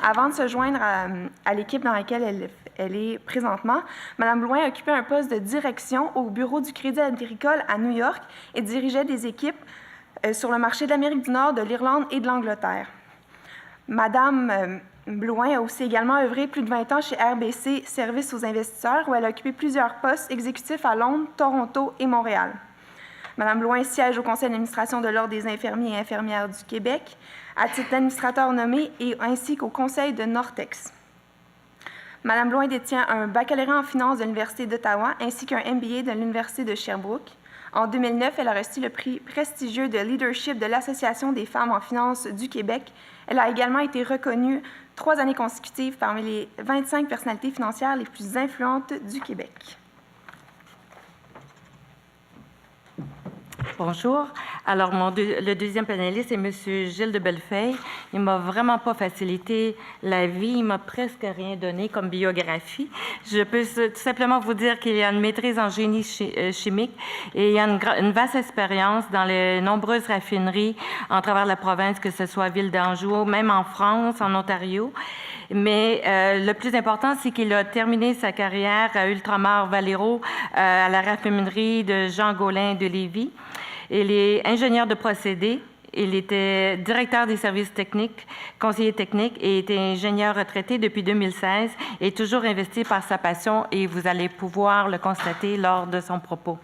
Avant de se joindre à l'équipe dans laquelle elle est présentement, Mme Blouin occupait un poste de direction au bureau du Crédit agricole à New York et dirigeait des équipes sur le marché de l'Amérique du Nord, de l'Irlande et de l'Angleterre. Mme Blouin a aussi également œuvré plus de 20 ans chez RBC Services aux investisseurs, où elle a occupé plusieurs postes exécutifs à Londres, Toronto et Montréal. Mme Blouin siège au conseil d'administration de l'Ordre des infirmiers et infirmières du Québec, à titre d'administrateur nommé, ainsi qu'au conseil de Nortex. Mme Blouin détient un baccalauréat en finance de l'Université d'Ottawa ainsi qu'un MBA de l'Université de Sherbrooke. En 2009, elle a reçu le prix prestigieux de leadership de l'Association des femmes en finance du Québec. Elle a également été reconnue 3 années consécutives parmi les 25 personnalités financières les plus influentes du Québec. Bonjour. Alors, le deuxième panéliste est M. Gilles de Bellefeuille. Il ne m'a vraiment pas facilité la vie. Il ne m'a presque rien donné comme biographie. Je peux tout simplement vous dire qu'il y a une maîtrise en génie chimique et il y a une vaste expérience dans les nombreuses raffineries en travers la province, que ce soit à Ville d'Anjou, même en France, en Ontario. Mais le plus important, c'est qu'il a terminé sa carrière à Ultramar Valero, à la raffinerie de Jean Gaulin de Lévis. Il est ingénieur de procédés. Il était directeur des services techniques, conseiller technique et était ingénieur retraité depuis 2016 et toujours investi par sa passion, et vous allez pouvoir le constater lors de son propos.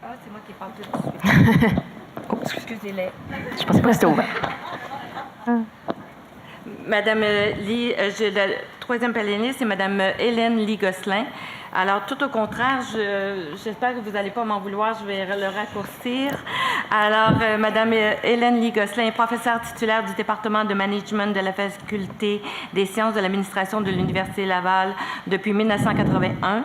Ah, c'est moi qui parle tout de suite. Oh, excusez-les. Je pensais pas que c'était ouvert. Madame la troisième panéliste, c'est Madame Hélène Lee-Gosselin. Alors, tout au contraire, j'espère que vous n'allez pas m'en vouloir, je vais le raccourcir. Alors, Madame Hélène Lee-Gosselin est professeure titulaire du département de management de la faculté des sciences de l'administration de l'Université Laval depuis 1981.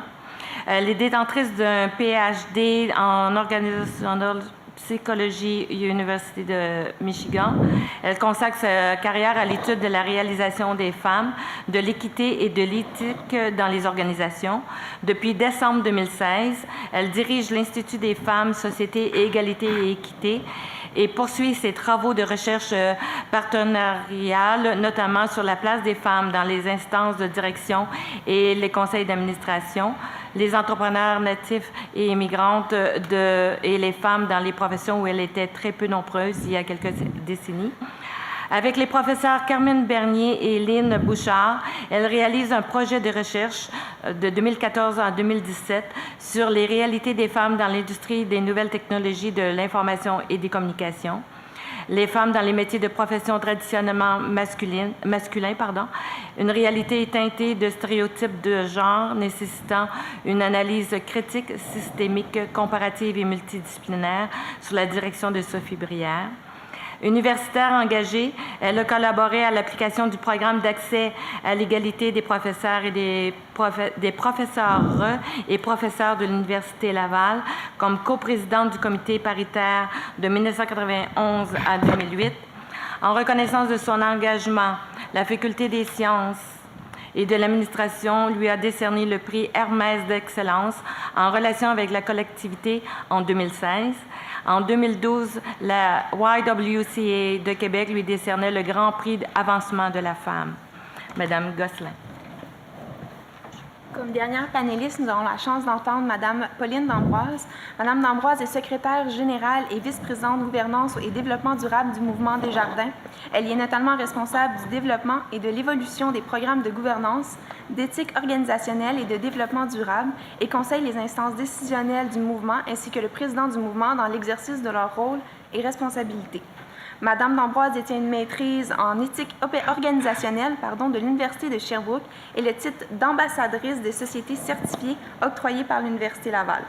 Elle est détentrice d'un PhD en organisationnel psychologie à l'Université de Michigan. Elle consacre sa carrière à l'étude de la réalisation des femmes, de l'équité et de l'éthique dans les organisations. Depuis décembre 2016, elle dirige l'Institut des femmes, société, égalité et équité et poursuit ses travaux de recherche partenariale, notamment sur la place des femmes dans les instances de direction et les conseils d'administration, les entrepreneurs natifs et immigrantes et les femmes dans les professions où elles étaient très peu nombreuses il y a quelques décennies. Avec les professeurs Carmen Bernier et Lynn Bouchard, elle réalise un projet de recherche de 2014 à 2017 sur les réalités des femmes dans l'industrie des nouvelles technologies de l'information et des communications. Les femmes dans les métiers de profession traditionnellement masculins, une réalité teintée de stéréotypes de genre nécessitant une analyse critique, systémique, comparative et multidisciplinaire sous la direction de Sophie Brière. Universitaire engagée, elle a collaboré à l'application du programme d'accès à l'égalité des professeurs et des professeurs et professeurs de l'Université Laval comme coprésidente du comité paritaire de 1991 à 2008. En reconnaissance de son engagement, la Faculté des sciences et de l'administration lui a décerné le prix Hermès d'excellence en relation avec la collectivité en 2016. En 2012, la YWCA de Québec lui décernait le Grand Prix d'avancement de la femme. Madame Gosselin. Comme dernière panéliste, nous avons la chance d'entendre Madame Pauline D'Ambroise. Madame D'Ambroise est secrétaire générale et vice-présidente gouvernance et développement durable du Mouvement Desjardins. Elle y est notamment responsable du développement et de l'évolution des programmes de gouvernance, d'éthique organisationnelle et de développement durable et conseille les instances décisionnelles du mouvement ainsi que le président du mouvement dans l'exercice de leurs rôles et responsabilités. Madame D'Ambroise détient une maîtrise en éthique organisationnelle de l'Université de Sherbrooke et le titre d'ambassadrice des sociétés certifiées octroyé par l'Université Laval.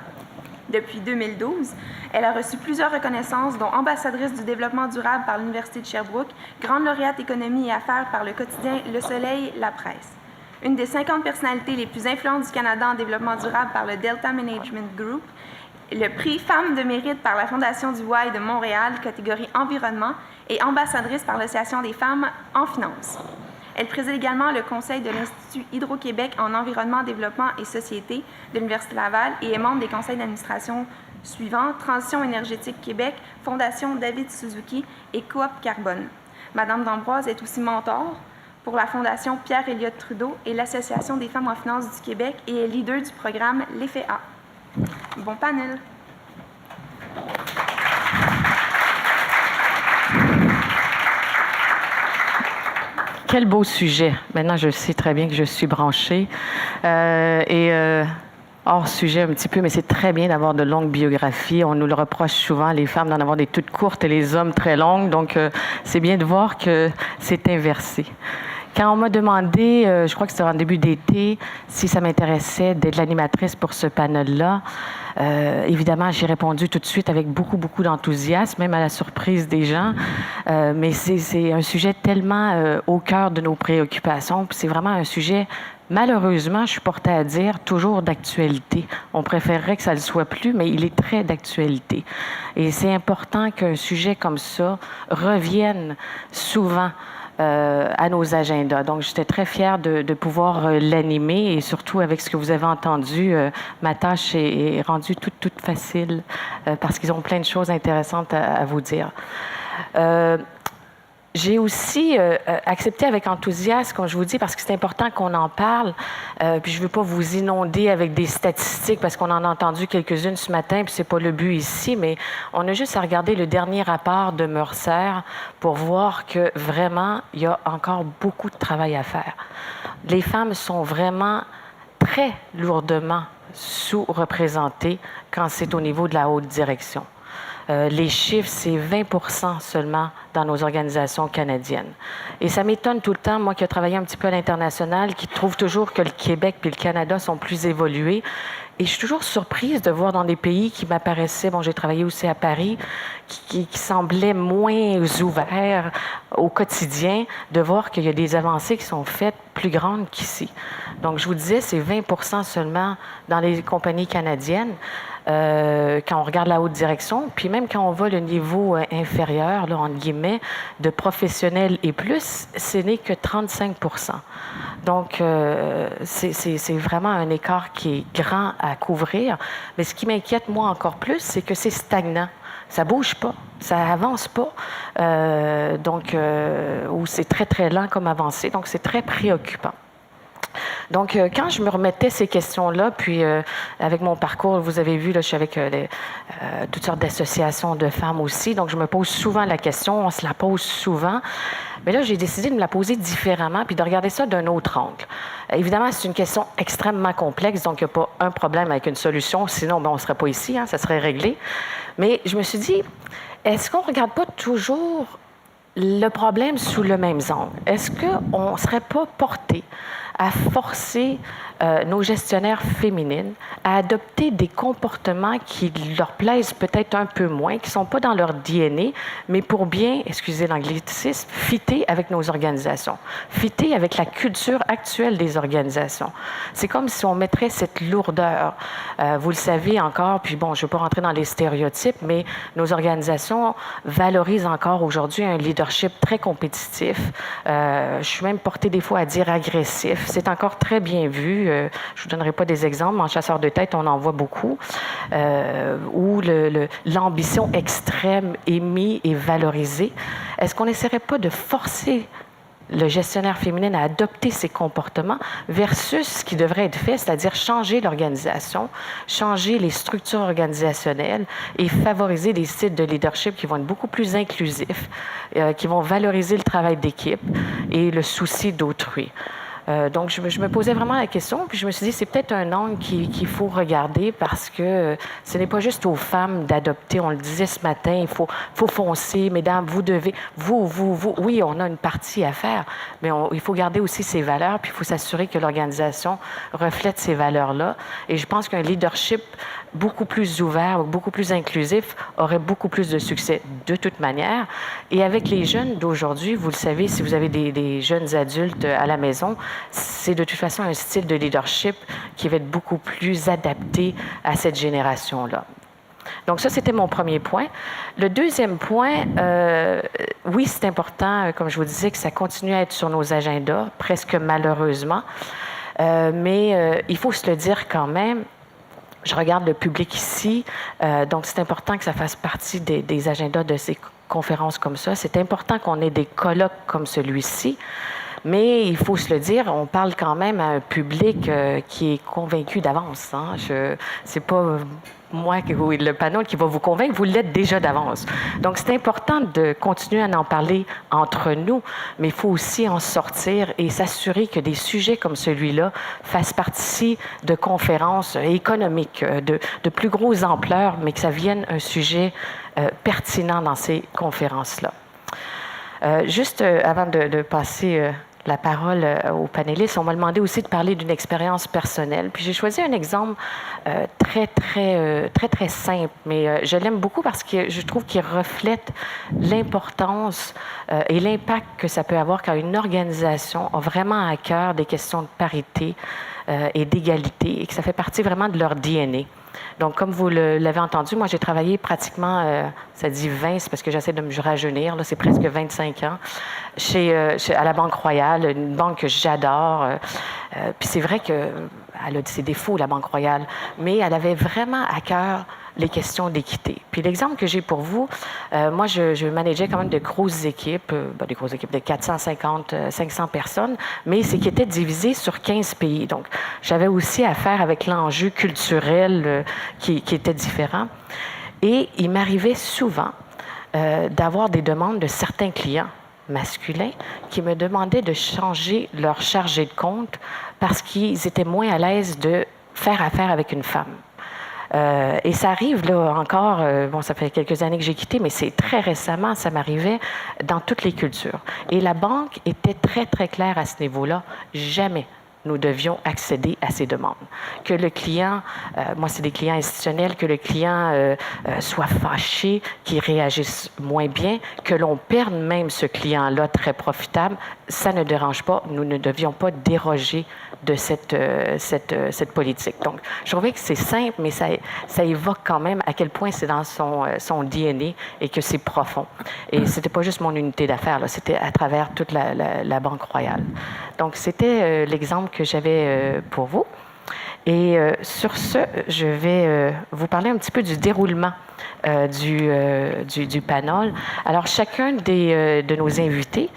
Depuis 2012, elle a reçu plusieurs reconnaissances, dont ambassadrice du développement durable par l'Université de Sherbrooke, grande lauréate économie et affaires par le quotidien Le Soleil, La Presse. Une des 50 personnalités les plus influentes du Canada en développement durable par le Delta Management Group, le prix Femmes de mérite par la Fondation du Y de Montréal, catégorie environnement, et ambassadrice par l'Association des femmes en finance. Elle préside également le conseil de l'Institut Hydro-Québec en environnement, développement et société de l'Université Laval et est membre des conseils d'administration suivants: Transition énergétique Québec, Fondation David Suzuki et Coop Carbone. Madame D'Ambroise est aussi mentor pour la Fondation Pierre-Elliott Trudeau et l'Association des femmes en finance du Québec et est leader du programme L'Effet A. Bon panel! Quel beau sujet. Maintenant, je sais très bien que je suis branchée. Hors sujet un petit peu, mais c'est très bien d'avoir de longues biographies. On nous le reproche souvent, les femmes, d'en avoir des toutes courtes et les hommes très longues. Donc, c'est bien de voir que c'est inversé. Quand on m'a demandé, je crois que c'était en début d'été, si ça m'intéressait d'être l'animatrice pour ce panel-là, évidemment, j'ai répondu tout de suite avec beaucoup, beaucoup d'enthousiasme, même à la surprise des gens. Mais c'est un sujet tellement au cœur de nos préoccupations. C'est vraiment un sujet, malheureusement, je suis portée à dire, toujours d'actualité. On préférerait que ça ne le soit plus, mais il est très d'actualité. Et c'est important qu'un sujet comme ça revienne souvent à nos agendas. Donc, j'étais très fière de pouvoir l'animer et surtout avec ce que vous avez entendu, ma tâche est rendue toute facile parce qu'ils ont plein de choses intéressantes à vous dire. J'ai aussi accepté avec enthousiasme, comme je vous dis, parce que c'est important qu'on en parle. Puis je ne veux pas vous inonder avec des statistiques, parce qu'on en a entendu quelques-unes ce matin, puis ce n'est pas le but ici, mais on a juste à regarder le dernier rapport de Mercer pour voir que vraiment, il y a encore beaucoup de travail à faire. Les femmes sont vraiment très lourdement sous-représentées quand c'est au niveau de la haute direction. Les chiffres, c'est 20% seulement dans nos organisations canadiennes. Et ça m'étonne tout le temps, moi qui ai travaillé un petit peu à l'international, qui trouve toujours que le Québec puis le Canada sont plus évolués. Et je suis toujours surprise de voir dans des pays qui m'apparaissaient, bon, j'ai travaillé aussi à Paris, qui semblaient moins ouverts au quotidien, de voir qu'il y a des avancées qui sont faites plus grandes qu'ici. Donc, je vous disais, c'est 20% seulement dans les compagnies canadiennes. Quand on regarde la haute direction, puis même quand on voit le niveau inférieur, là, entre guillemets, de professionnels et plus, ce n'est que 35%. Donc, c'est vraiment un écart qui est grand à couvrir. Mais ce qui m'inquiète, moi, encore plus, c'est que c'est stagnant. Ça bouge pas, ça avance pas. Ou c'est très, très lent comme avancée. Donc, c'est très préoccupant. Donc, quand je me remettais ces questions-là, puis avec mon parcours, vous avez vu, là, je suis avec toutes sortes d'associations de femmes aussi, donc je me pose souvent la question, on se la pose souvent, mais là, j'ai décidé de me la poser différemment, puis de regarder ça d'un autre angle. Évidemment, c'est une question extrêmement complexe, donc il n'y a pas un problème avec une solution, sinon on ne serait pas ici, hein, ça serait réglé. Mais je me suis dit, est-ce qu'on ne regarde pas toujours le problème sous le même angle? Est-ce qu'on ne serait pas porté à forcer nos gestionnaires féminines à adopter des comportements qui leur plaisent peut-être un peu moins, qui ne sont pas dans leur DNA, mais pour bien, excusez l'anglicisme, fitter avec nos organisations, fitter avec la culture actuelle des organisations. C'est comme si on mettrait cette lourdeur. Vous le savez encore, puis bon, je ne veux pas rentrer dans les stéréotypes, mais nos organisations valorisent encore aujourd'hui un leadership très compétitif. Je suis même portée des fois à dire agressif. C'est encore très bien vu. Je ne vous donnerai pas des exemples, mais en chasseur de tête, on en voit beaucoup, où l'ambition extrême est mise et valorisée. Est-ce qu'on n'essaierait pas de forcer le gestionnaire féminin à adopter ces comportements versus ce qui devrait être fait, c'est-à-dire changer l'organisation, changer les structures organisationnelles et favoriser des styles de leadership qui vont être beaucoup plus inclusifs, qui vont valoriser le travail d'équipe et le souci d'autrui. Donc, je me posais vraiment la question, puis je me suis dit, c'est peut-être un angle qu'il faut regarder parce que ce n'est pas juste aux femmes d'adopter. On le disait ce matin, il faut foncer, mesdames, vous devez, vous. Oui, on a une partie à faire, mais il faut garder aussi ses valeurs, puis il faut s'assurer que l'organisation reflète ces valeurs-là. Et je pense qu'un leadership beaucoup plus ouvert, beaucoup plus inclusif, aurait beaucoup plus de succès de toute manière. Et avec les jeunes d'aujourd'hui, vous le savez, si vous avez des jeunes adultes à la maison, c'est de toute façon un style de leadership qui va être beaucoup plus adapté à cette génération-là. Donc ça, c'était mon premier point. Le deuxième point, oui, c'est important, comme je vous disais, que ça continue à être sur nos agendas, presque malheureusement. Mais il faut se le dire quand même, Je regarde le public ici, donc c'est important que ça fasse partie des agendas de ces conférences comme ça. C'est important qu'on ait des colloques comme celui-ci, mais il faut se le dire, on parle quand même à un public qui est convaincu d'avance. Hein. C'est pas moi ou le panel qui va vous convaincre, vous l'êtes déjà d'avance. Donc, c'est important de continuer à en parler entre nous, mais il faut aussi en sortir et s'assurer que des sujets comme celui-là fassent partie de conférences économiques de plus grosse ampleur, mais que ça vienne un sujet pertinent dans ces conférences-là. Juste avant de passer la parole aux panélistes, on m'a demandé aussi de parler d'une expérience personnelle. Puis j'ai choisi un exemple très simple, mais je l'aime beaucoup parce que je trouve qu'il reflète l'importance et l'impact que ça peut avoir quand une organisation a vraiment à cœur des questions de parité et d'égalité et que ça fait partie vraiment de leur DNA. Donc, comme vous l'avez entendu, moi, j'ai travaillé pratiquement, ça dit 20, c'est parce que j'essaie de me rajeunir, là, c'est presque 25 ans, à la Banque Royale, une banque que j'adore. Puis c'est vrai qu'elle a ses défauts, la Banque Royale, mais elle avait vraiment à cœur les questions d'équité. Puis l'exemple que j'ai pour vous, moi, je manageais quand même de grosses équipes, des grosses équipes de 450, 500 personnes, mais c'est qui était divisé sur 15 pays. Donc, j'avais aussi à faire avec l'enjeu culturel qui était différent. Et il m'arrivait souvent d'avoir des demandes de certains clients masculins qui me demandaient de changer leur chargé de compte parce qu'ils étaient moins à l'aise de faire affaire avec une femme. Et ça arrive là encore, bon, ça fait quelques années que j'ai quitté, mais c'est très récemment, ça m'arrivait dans toutes les cultures. Et la banque était très claire à ce niveau-là. Jamais nous devions accéder à ces demandes. Que le client, moi c'est des clients institutionnels, que le client soit fâché, qu'il réagisse moins bien, que l'on perde même ce client-là très profitable, ça ne dérange pas. Nous ne devions pas déroger de cette politique. Donc, je trouvais que c'est simple, mais ça évoque quand même à quel point c'est dans son DNA et que c'est profond. Et c'était pas juste mon unité d'affaires, là, c'était à travers toute la Banque Royale. Donc, c'était l'exemple que j'avais pour vous. Et sur ce, je vais vous parler un petit peu du déroulement du panel. Alors, chacun de nos invités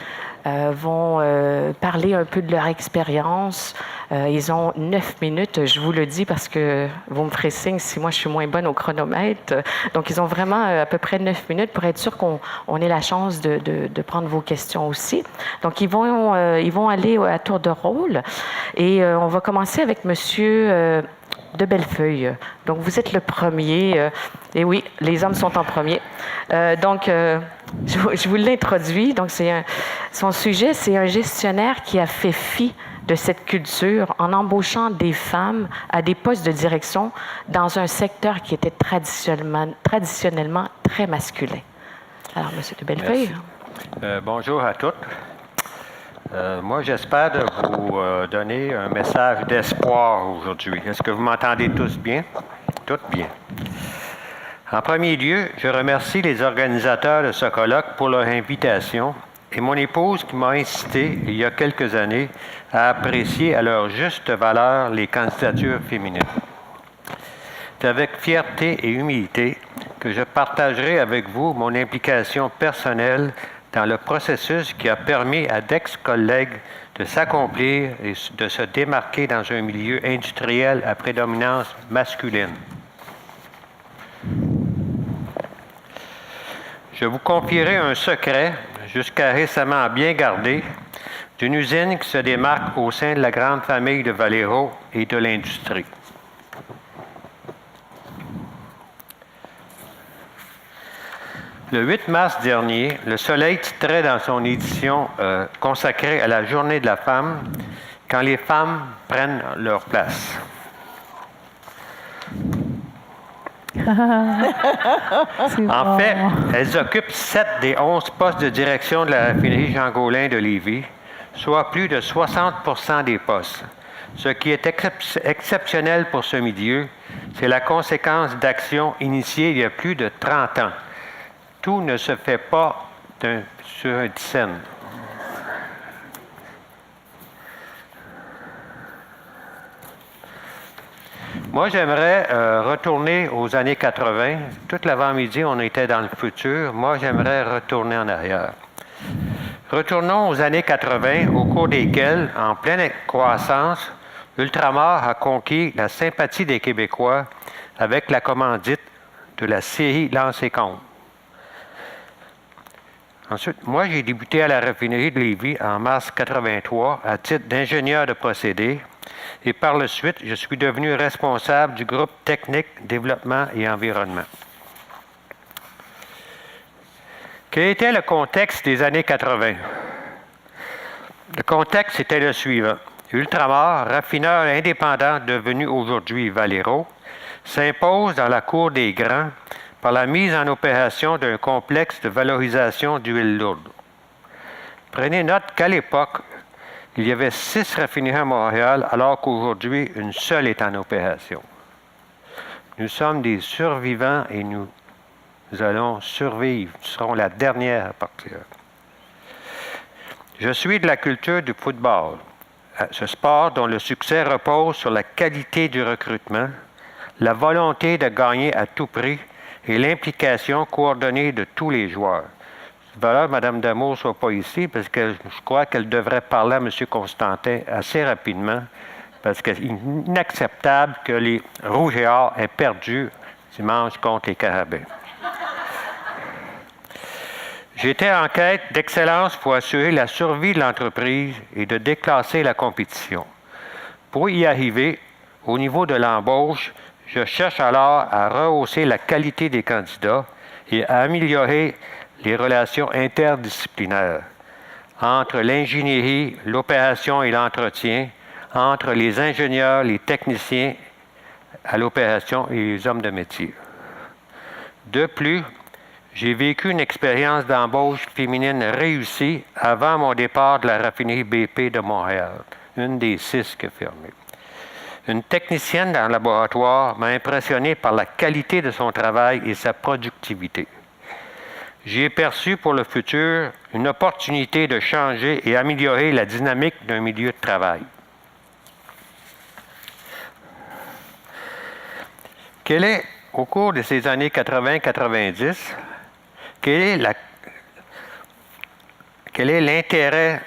vont parler un peu de leur expérience. Ils ont 9 minutes, je vous le dis parce que vous me ferez signe si moi je suis moins bonne au chronomètre. Donc, ils ont vraiment à peu près 9 minutes pour être sûr qu'on ait la chance de prendre vos questions aussi. Donc, ils vont aller à tour de rôle et on va commencer avec Monsieur de Bellefeuille. Donc, vous êtes le premier. Et oui, les hommes sont en premier. Je vous l'introduis. Donc, son sujet, c'est un gestionnaire qui a fait fi de cette culture en embauchant des femmes à des postes de direction dans un secteur qui était traditionnellement très masculin. Alors, M. de Bellefeuille. Bonjour à toutes. Moi, j'espère de vous donner un message d'espoir aujourd'hui. Est-ce que vous m'entendez tous bien? Toutes bien. En premier lieu, je remercie les organisateurs de ce colloque pour leur invitation et mon épouse qui m'a incité, il y a quelques années, à apprécier à leur juste valeur les candidatures féminines. C'est avec fierté et humilité que je partagerai avec vous mon implication personnelle dans le processus qui a permis à d'ex-collègues de s'accomplir et de se démarquer dans un milieu industriel à prédominance masculine. Je vous confierai un secret, jusqu'à récemment bien gardé, d'une usine qui se démarque au sein de la grande famille de Valero et de l'industrie. Le 8 mars dernier, Le Soleil titrait dans son édition consacrée à la Journée de la femme « Quand les femmes prennent leur place ». En fait, elles occupent 7 des 11 postes de direction de la raffinerie Jean-Gaulin de Lévis, soit plus de 60% des postes. Ce qui est exceptionnel pour ce milieu, c'est la conséquence d'actions initiées il y a plus de 30 ans. Tout ne se fait pas sur un scène. Moi, j'aimerais retourner aux années 80. Toute l'avant-midi, on était dans le futur. Moi, j'aimerais retourner en arrière. Retournons aux années 80, au cours desquelles, en pleine croissance, Ultramar a conquis la sympathie des Québécois avec la commandite de la série Lancez Compte. Ensuite, moi, j'ai débuté à la raffinerie de Lévis en mars 83 à titre d'ingénieur de procédés et par la suite, je suis devenu responsable du groupe technique, développement et environnement. Quel était le contexte des années 80? Le contexte était le suivant. Ultramar, raffineur indépendant devenu aujourd'hui Valero, s'impose dans la cour des grands par la mise en opération d'un complexe de valorisation d'huile lourde. Prenez note qu'à l'époque, il y avait 6 raffineries à Montréal, alors qu'aujourd'hui, une seule est en opération. Nous sommes des survivants et nous allons survivre. Nous serons la dernière à partir. Je suis de la culture du football, ce sport dont le succès repose sur la qualité du recrutement, la volonté de gagner à tout prix et l'implication coordonnée de tous les joueurs. Voilà, Mme Damour ne soit pas ici parce que je crois qu'elle devrait parler à M. Constantin assez rapidement parce qu'il est inacceptable que les Rouges et Or aient perdu dimanche contre les Carabins. J'étais en quête d'excellence pour assurer la survie de l'entreprise et de déclasser la compétition. Pour y arriver, au niveau de l'embauche, je cherche alors à rehausser la qualité des candidats et à améliorer les relations interdisciplinaires entre l'ingénierie, l'opération et l'entretien, entre les ingénieurs, les techniciens à l'opération et les hommes de métier. De plus, j'ai vécu une expérience d'embauche féminine réussie avant mon départ de la raffinerie BP de Montréal, une des 6 qui a fermé. Une technicienne dans le laboratoire m'a impressionné par la qualité de son travail et sa productivité. J'ai perçu pour le futur une opportunité de changer et améliorer la dynamique d'un milieu de travail. Quel est, au cours de ces années 80-90, quel est l'intérêt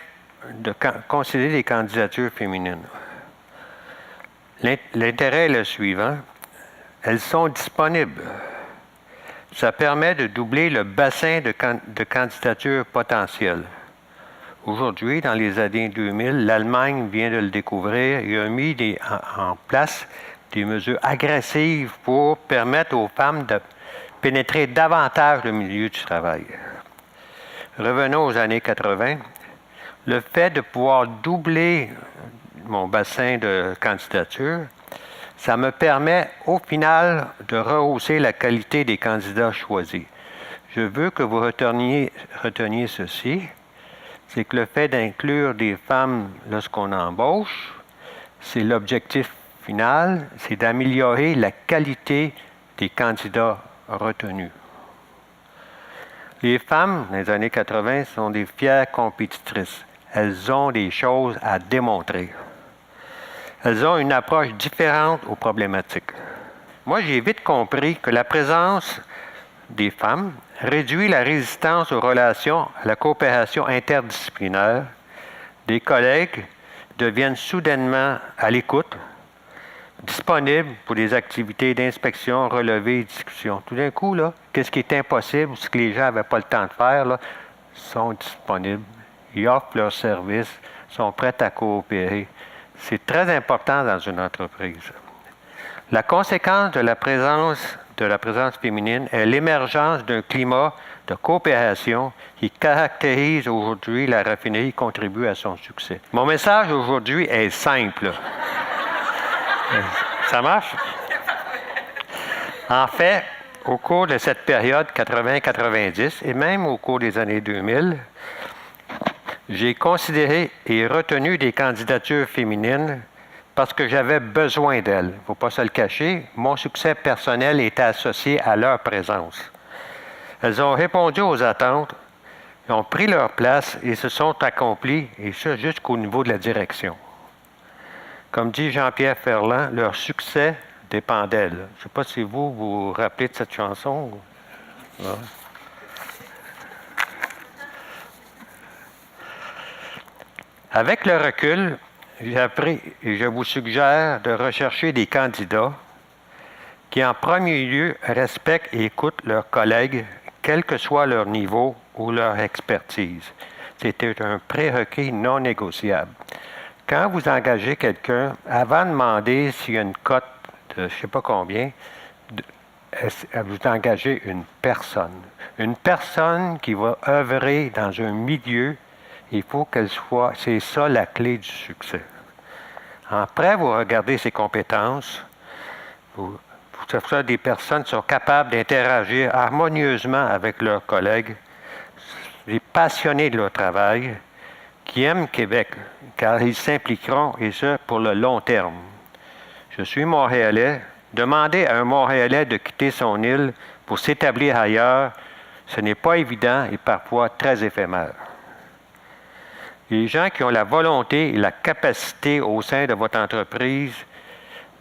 de considérer les candidatures féminines? L'intérêt est le suivant. Elles sont disponibles. Ça permet de doubler le bassin de candidatures potentielles. Aujourd'hui, dans les années 2000, l'Allemagne vient de le découvrir et a mis en place des mesures agressives pour permettre aux femmes de pénétrer davantage le milieu du travail. Revenons aux années 80. Le fait de pouvoir doubler mon bassin de candidature, ça me permet au final de rehausser la qualité des candidats choisis. Je veux que vous reteniez ceci, c'est que le fait d'inclure des femmes lorsqu'on embauche, c'est l'objectif final, c'est d'améliorer la qualité des candidats retenus. Les femmes, dans les années 80, sont des fières compétitrices. Elles ont des choses à démontrer. Elles ont une approche différente aux problématiques. Moi, j'ai vite compris que la présence des femmes réduit la résistance aux relations, à la coopération interdisciplinaire. Des collègues deviennent soudainement à l'écoute, disponibles pour des activités d'inspection, relevés et discussion. Tout d'un coup, là, qu'est-ce qui est impossible, ce que les gens n'avaient pas le temps de faire, là, sont disponibles. Ils offrent leurs services, sont prêts à coopérer. C'est très important dans une entreprise. La conséquence de la présence féminine est l'émergence d'un climat de coopération qui caractérise aujourd'hui la raffinerie et contribue à son succès. Mon message aujourd'hui est simple. Ça marche? En fait, au cours de cette période 80-90 et même au cours des années 2000, j'ai considéré et retenu des candidatures féminines parce que j'avais besoin d'elles. Il ne faut pas se le cacher. Mon succès personnel était associé à leur présence. Elles ont répondu aux attentes, ont pris leur place et se sont accomplies, et ça jusqu'au niveau de la direction. Comme dit Jean-Pierre Ferland, leur succès dépendait. Là. Je ne sais pas si vous vous rappelez de cette chanson. Ouais. Avec le recul, j'ai appris et je vous suggère de rechercher des candidats qui, en premier lieu, respectent et écoutent leurs collègues, quel que soit leur niveau ou leur expertise. C'était un prérequis non négociable. Quand vous engagez quelqu'un, avant de demander s'il y a une cote de je ne sais pas combien, vous engagez une personne. Une personne qui va œuvrer dans un milieu, il faut qu'elle soit, c'est ça la clé du succès. Après, vous regardez ses compétences, des personnes qui sont capables d'interagir harmonieusement avec leurs collègues, des passionnés de leur travail, qui aiment Québec, car ils s'impliqueront, et ce, pour le long terme. Je suis Montréalais. Demander à un Montréalais de quitter son île pour s'établir ailleurs, ce n'est pas évident et parfois très éphémère. Les gens qui ont la volonté et la capacité au sein de votre entreprise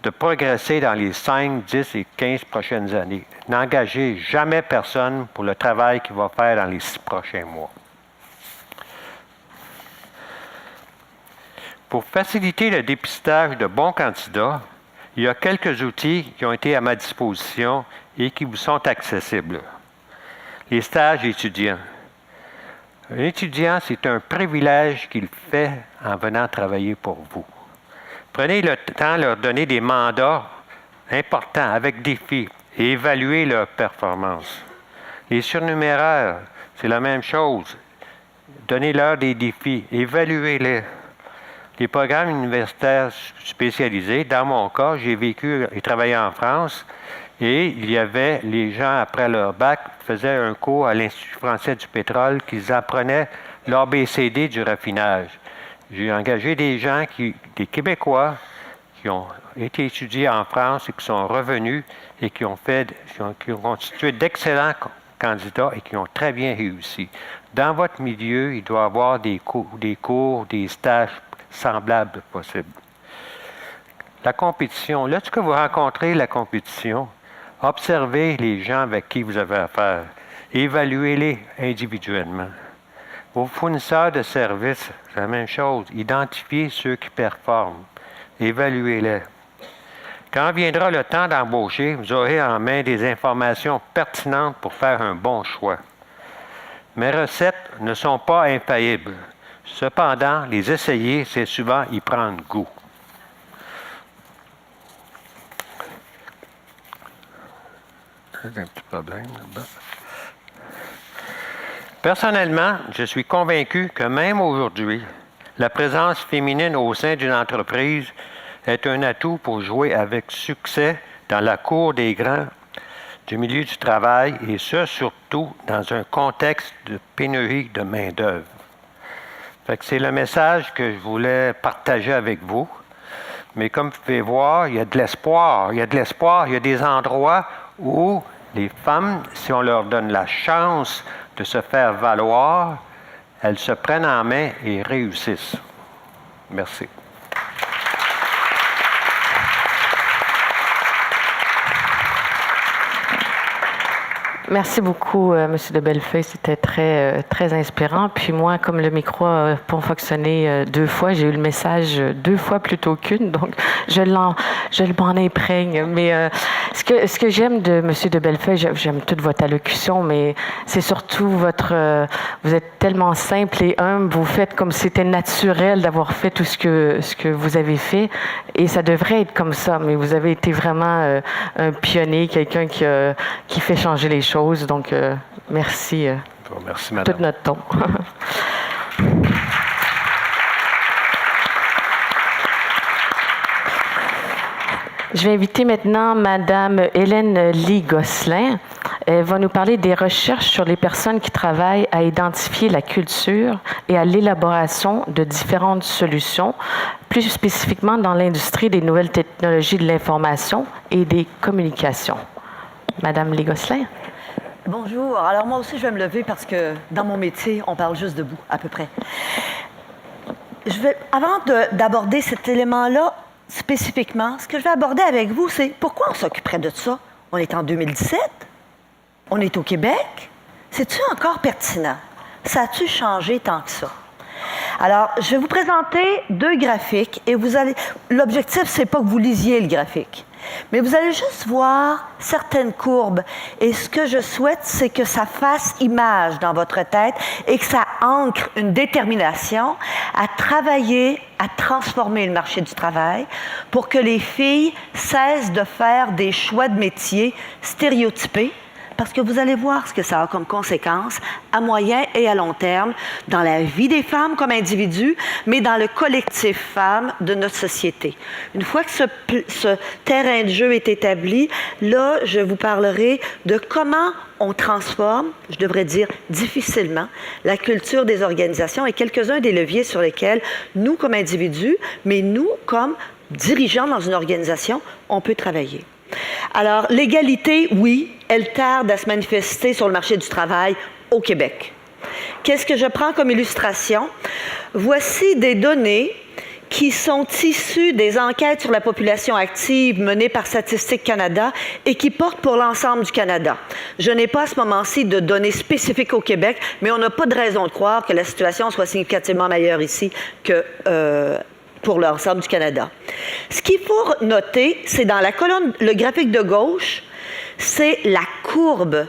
de progresser dans les 5, 10 et 15 prochaines années. N'engagez jamais personne pour le travail qu'il va faire dans les 6 prochains mois. Pour faciliter le dépistage de bons candidats, il y a quelques outils qui ont été à ma disposition et qui vous sont accessibles. Les stages étudiants. Un étudiant, c'est un privilège qu'il fait en venant travailler pour vous. Prenez le temps de leur donner des mandats importants avec défis et évaluez leur performance. Les surnuméraires, c'est la même chose. Donnez-leur des défis, évaluez-les. Les programmes universitaires spécialisés, dans mon cas, j'ai vécu et travaillé en France et il y avait les gens, après leur bac, faisaient un cours à l'Institut français du pétrole qu'ils apprenaient l'ABCD du raffinage. J'ai engagé des gens, des Québécois, qui ont été étudiés en France et qui sont revenus et qui ont constitué d'excellents candidats et qui ont très bien réussi. Dans votre milieu, il doit y avoir des cours, des stages semblables possibles. La compétition. Lorsque vous rencontrez la compétition, observez les gens avec qui vous avez affaire. Évaluez-les individuellement. Vos fournisseurs de services, c'est la même chose. Identifiez ceux qui performent. Évaluez-les. Quand viendra le temps d'embaucher, vous aurez en main des informations pertinentes pour faire un bon choix. Mes recettes ne sont pas infaillibles. Cependant, les essayer, c'est souvent y prendre goût. C'est un petit problème là-bas. Personnellement, je suis convaincu que même aujourd'hui, la présence féminine au sein d'une entreprise est un atout pour jouer avec succès dans la cour des grands du milieu du travail et ce, surtout dans un contexte de pénurie de main-d'œuvre. Fait que c'est le message que je voulais partager avec vous. Mais comme vous pouvez voir, il y a de l'espoir. Il y a de l'espoir. Il y a des endroits où les femmes, si on leur donne la chance de se faire valoir, elles se prennent en main et réussissent. Merci. Merci beaucoup, M. de Bellefeuille. C'était très inspirant. Puis moi, comme le micro a pas fonctionné 2 fois, j'ai eu le message 2 fois plutôt qu'une. Donc, je m'en imprègne. Mais ce que j'aime de M. de Bellefeuille, j'aime toute votre allocution, mais c'est surtout vous êtes tellement simple et humble. Vous faites comme si c'était naturel d'avoir fait tout ce que vous avez fait. Et ça devrait être comme ça. Mais vous avez été vraiment un pionnier, quelqu'un qui fait changer les choses. Donc, merci. Merci, madame. Tout notre temps. Je vais inviter maintenant Madame Hélène Lee-Gosselin. Elle va nous parler des recherches sur les personnes qui travaillent à identifier la culture et à l'élaboration de différentes solutions, plus spécifiquement dans l'industrie des nouvelles technologies de l'information et des communications. Madame Lee-Gosselin. Bonjour. Alors moi aussi, je vais me lever parce que dans mon métier, on parle juste debout, à peu près. Avant d'aborder cet élément-là, spécifiquement, ce que je vais aborder avec vous, c'est pourquoi on s'occuperait de ça? On est en 2017? On est au Québec? C'est-tu encore pertinent? Ça a-tu changé tant que ça? Alors, je vais vous présenter 2 graphiques et l'objectif, c'est pas que vous lisiez le graphique, mais vous allez juste voir certaines courbes. Et ce que je souhaite, c'est que ça fasse image dans votre tête et que ça ancre une détermination à travailler, à transformer le marché du travail pour que les filles cessent de faire des choix de métiers stéréotypés. Parce que vous allez voir ce que ça a comme conséquence à moyen et à long terme dans la vie des femmes comme individus, mais dans le collectif femmes de notre société. Une fois que ce terrain de jeu est établi, là, je vous parlerai de comment on transforme, je devrais dire difficilement, la culture des organisations et quelques-uns des leviers sur lesquels nous, comme individus, mais nous, comme dirigeants dans une organisation, on peut travailler. Alors, l'égalité, oui, elle tarde à se manifester sur le marché du travail au Québec. Qu'est-ce que je prends comme illustration? Voici des données qui sont issues des enquêtes sur la population active menées par Statistique Canada et qui portent pour l'ensemble du Canada. Je n'ai pas à ce moment-ci de données spécifiques au Québec, mais on n'a pas de raison de croire que la situation soit significativement meilleure ici que pour l'ensemble du Canada. Ce qu'il faut noter, c'est dans la colonne, le graphique de gauche, c'est la courbe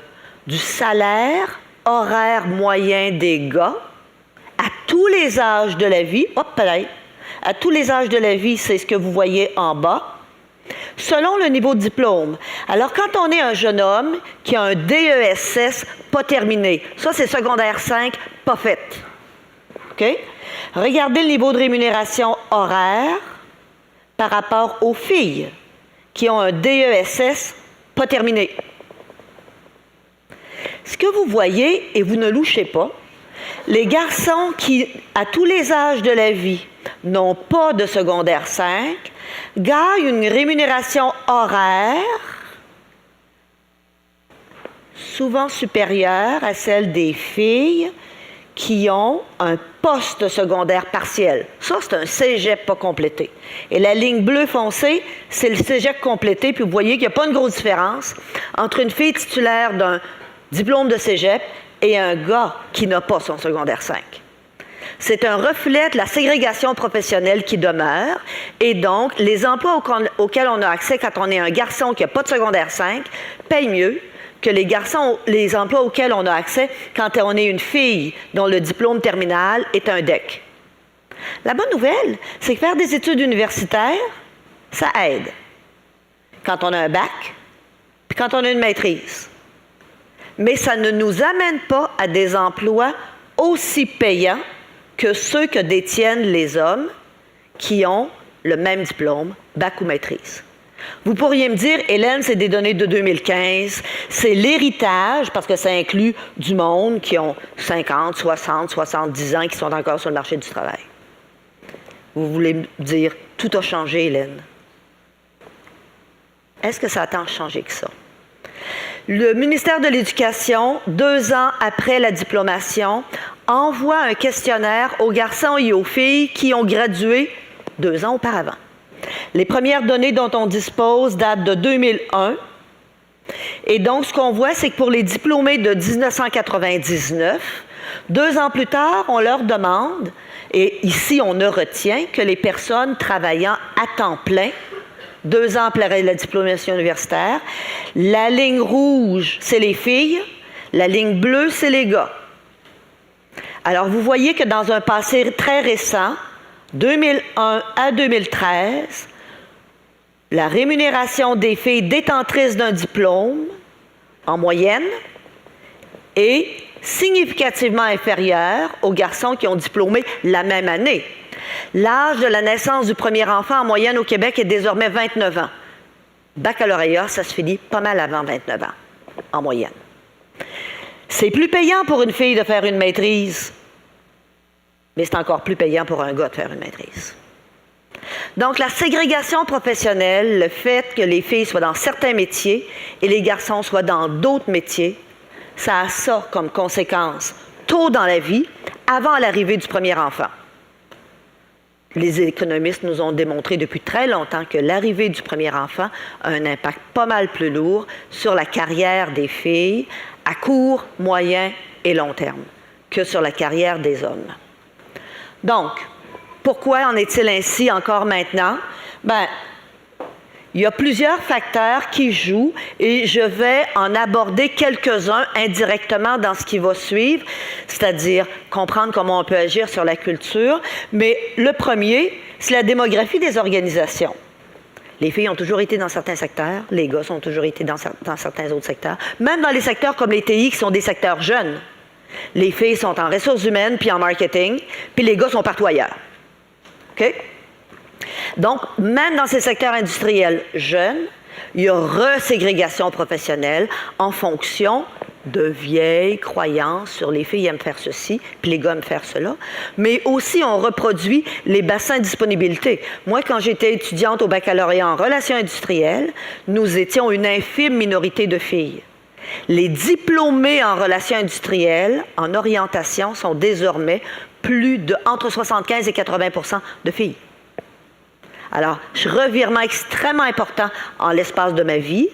du salaire horaire moyen des gars à tous les âges de la vie. Hop là, à tous les âges de la vie, c'est ce que vous voyez en bas, selon le niveau de diplôme. Alors, quand on est un jeune homme qui a un DESS pas terminé, ça c'est secondaire 5, pas fait. OK? Regardez le niveau de rémunération horaire par rapport aux filles qui ont un DESS pas terminé. Ce que vous voyez, et vous ne louchez pas, les garçons qui, à tous les âges de la vie, n'ont pas de secondaire 5, gagnent une rémunération horaire souvent supérieure à celle des filles qui ont un poste secondaire partiel. Ça, c'est un cégep pas complété. Et la ligne bleue foncée, c'est le cégep complété. Puis vous voyez qu'il n'y a pas une grosse différence entre une fille titulaire d'un diplôme de cégep et un gars qui n'a pas son secondaire 5. C'est un reflet de la ségrégation professionnelle qui demeure. Et donc, les emplois auxquels on a accès quand on est un garçon qui n'a pas de secondaire 5 payent mieux que les emplois auxquels on a accès quand on est une fille dont le diplôme terminal est un DEC. La bonne nouvelle, c'est que faire des études universitaires, ça aide. Quand on a un bac, puis quand on a une maîtrise. Mais ça ne nous amène pas à des emplois aussi payants que ceux que détiennent les hommes qui ont le même diplôme, bac ou maîtrise. Vous pourriez me dire, Hélène, c'est des données de 2015, c'est l'héritage, parce que ça inclut du monde qui ont 50, 60, 70 ans qui sont encore sur le marché du travail. Vous voulez me dire, tout a changé, Hélène. Est-ce que ça a tant changé que ça? Le ministère de l'Éducation, 2 ans après la diplomation, envoie un questionnaire aux garçons et aux filles qui ont gradué 2 ans auparavant. Les premières données dont on dispose datent de 2001. Et donc, ce qu'on voit, c'est que pour les diplômés de 1999, 2 ans plus tard, on leur demande, et ici, on ne retient que les personnes travaillant à temps plein, 2 ans après la diplomation universitaire. La ligne rouge, c'est les filles. La ligne bleue, c'est les gars. Alors, vous voyez que dans un passé très récent, 2001 à 2013, la rémunération des filles détentrices d'un diplôme, en moyenne, est significativement inférieure aux garçons qui ont diplômé la même année. L'âge de la naissance du premier enfant en moyenne au Québec est désormais 29 ans. Baccalauréat, ça se finit pas mal avant 29 ans, en moyenne. C'est plus payant pour une fille de faire une maîtrise, mais c'est encore plus payant pour un gars de faire une maîtrise. Donc, la ségrégation professionnelle, le fait que les filles soient dans certains métiers et les garçons soient dans d'autres métiers, ça a ça comme conséquence tôt dans la vie, avant l'arrivée du premier enfant. Les économistes nous ont démontré depuis très longtemps que l'arrivée du premier enfant a un impact pas mal plus lourd sur la carrière des filles à court, moyen et long terme que sur la carrière des hommes. Donc, pourquoi en est-il ainsi encore maintenant? Bien, il y a plusieurs facteurs qui jouent et je vais en aborder quelques-uns indirectement dans ce qui va suivre, c'est-à-dire comprendre comment on peut agir sur la culture. Mais le premier, c'est la démographie des organisations. Les filles ont toujours été dans certains secteurs, les gars ont toujours été dans certains autres secteurs, même dans les secteurs comme les TI qui sont des secteurs jeunes. Les filles sont en ressources humaines puis en marketing, puis les gars sont partout ailleurs. OK? Donc, même dans ces secteurs industriels jeunes, il y a reségrégation professionnelle en fonction de vieilles croyances sur les filles aiment faire ceci, puis les gars aiment faire cela. Mais aussi, on reproduit les bassins de disponibilité. Moi, quand j'étais étudiante au baccalauréat en relations industrielles, nous étions une infime minorité de filles. Les diplômés en relations industrielles, en orientation, sont désormais entre 75 et 80 % de filles. Alors, revirement extrêmement important en l'espace de ma vie,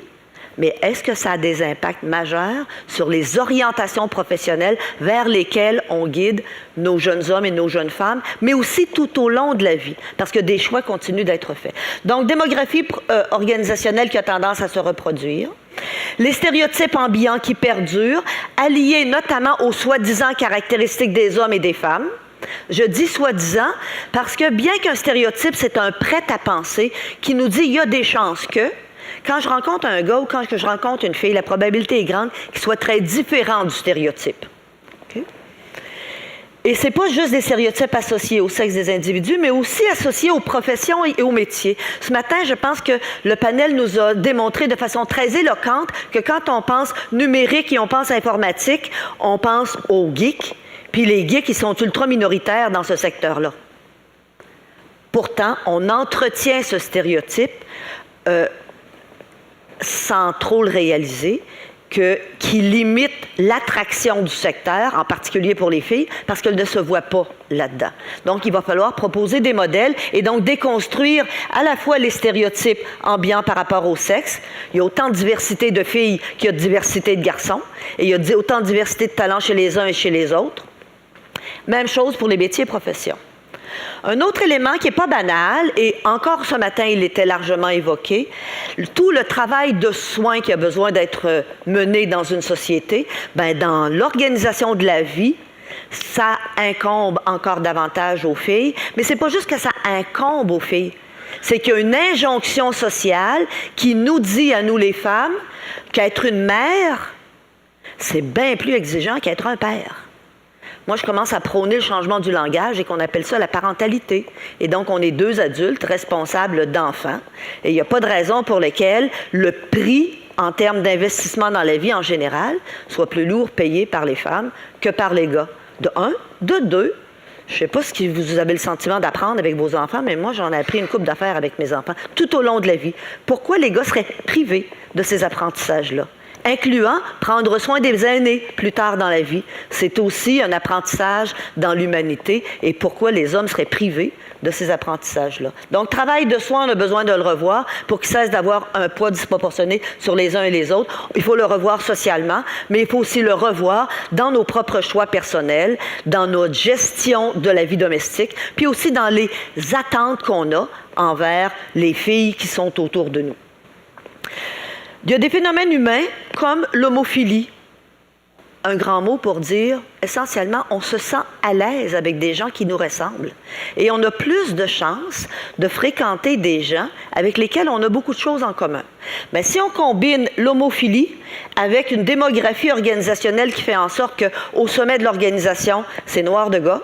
mais est-ce que ça a des impacts majeurs sur les orientations professionnelles vers lesquelles on guide nos jeunes hommes et nos jeunes femmes, mais aussi tout au long de la vie, parce que des choix continuent d'être faits. Donc, démographie organisationnelle qui a tendance à se reproduire, les stéréotypes ambiants qui perdurent, alliés notamment aux soi-disant caractéristiques des hommes et des femmes. Je dis soi-disant parce que bien qu'un stéréotype, c'est un prêt à penser qui nous dit il y a des chances que, quand je rencontre un gars ou quand je rencontre une fille, la probabilité est grande qu'il soit très différent du stéréotype. Okay? Et ce n'est pas juste des stéréotypes associés au sexe des individus, mais aussi associés aux professions et aux métiers. Ce matin, je pense que le panel nous a démontré de façon très éloquente que quand on pense numérique et on pense informatique, on pense aux geeks. Puis les geeks, ils sont ultra minoritaires dans ce secteur-là. Pourtant, on entretient ce stéréotype sans trop le réaliser, qui limite l'attraction du secteur, en particulier pour les filles, parce qu'elles ne se voient pas là-dedans. Donc, il va falloir proposer des modèles et donc déconstruire à la fois les stéréotypes ambiants par rapport au sexe. Il y a autant de diversité de filles qu'il y a de diversité de garçons, et il y a autant de diversité de talents chez les uns et chez les autres. Même chose pour les métiers et professions. Un autre élément qui n'est pas banal, et encore ce matin, il était largement évoqué, tout le travail de soins qui a besoin d'être mené dans une société, bien, dans l'organisation de la vie, ça incombe encore davantage aux filles. Mais ce n'est pas juste que ça incombe aux filles, c'est qu'il y a une injonction sociale qui nous dit à nous les femmes qu'être une mère, c'est bien plus exigeant qu'être un père. Moi, je commence à prôner le changement du langage et qu'on appelle ça la parentalité. Et donc, on est deux adultes responsables d'enfants. Et il n'y a pas de raison pour laquelle le prix, en termes d'investissement dans la vie en général, soit plus lourd payé par les femmes que par les gars. De un. De deux, je ne sais pas ce que vous avez le sentiment d'apprendre avec vos enfants, mais moi, j'en ai appris une couple d'affaires avec mes enfants tout au long de la vie. Pourquoi les gars seraient privés de ces apprentissages-là? Incluant prendre soin des aînés plus tard dans la vie. C'est aussi un apprentissage dans l'humanité et pourquoi les hommes seraient privés de ces apprentissages-là. Donc, travail de soin, on a besoin de le revoir pour qu'il cesse d'avoir un poids disproportionné sur les uns et les autres. Il faut le revoir socialement, mais il faut aussi le revoir dans nos propres choix personnels, dans notre gestion de la vie domestique, puis aussi dans les attentes qu'on a envers les filles qui sont autour de nous. Il y a des phénomènes humains comme l'homophilie. Un grand mot pour dire, essentiellement, on se sent à l'aise avec des gens qui nous ressemblent. Et on a plus de chances de fréquenter des gens avec lesquels on a beaucoup de choses en commun. Mais si on combine l'homophilie avec une démographie organisationnelle qui fait en sorte qu'au sommet de l'organisation, c'est noir de gars,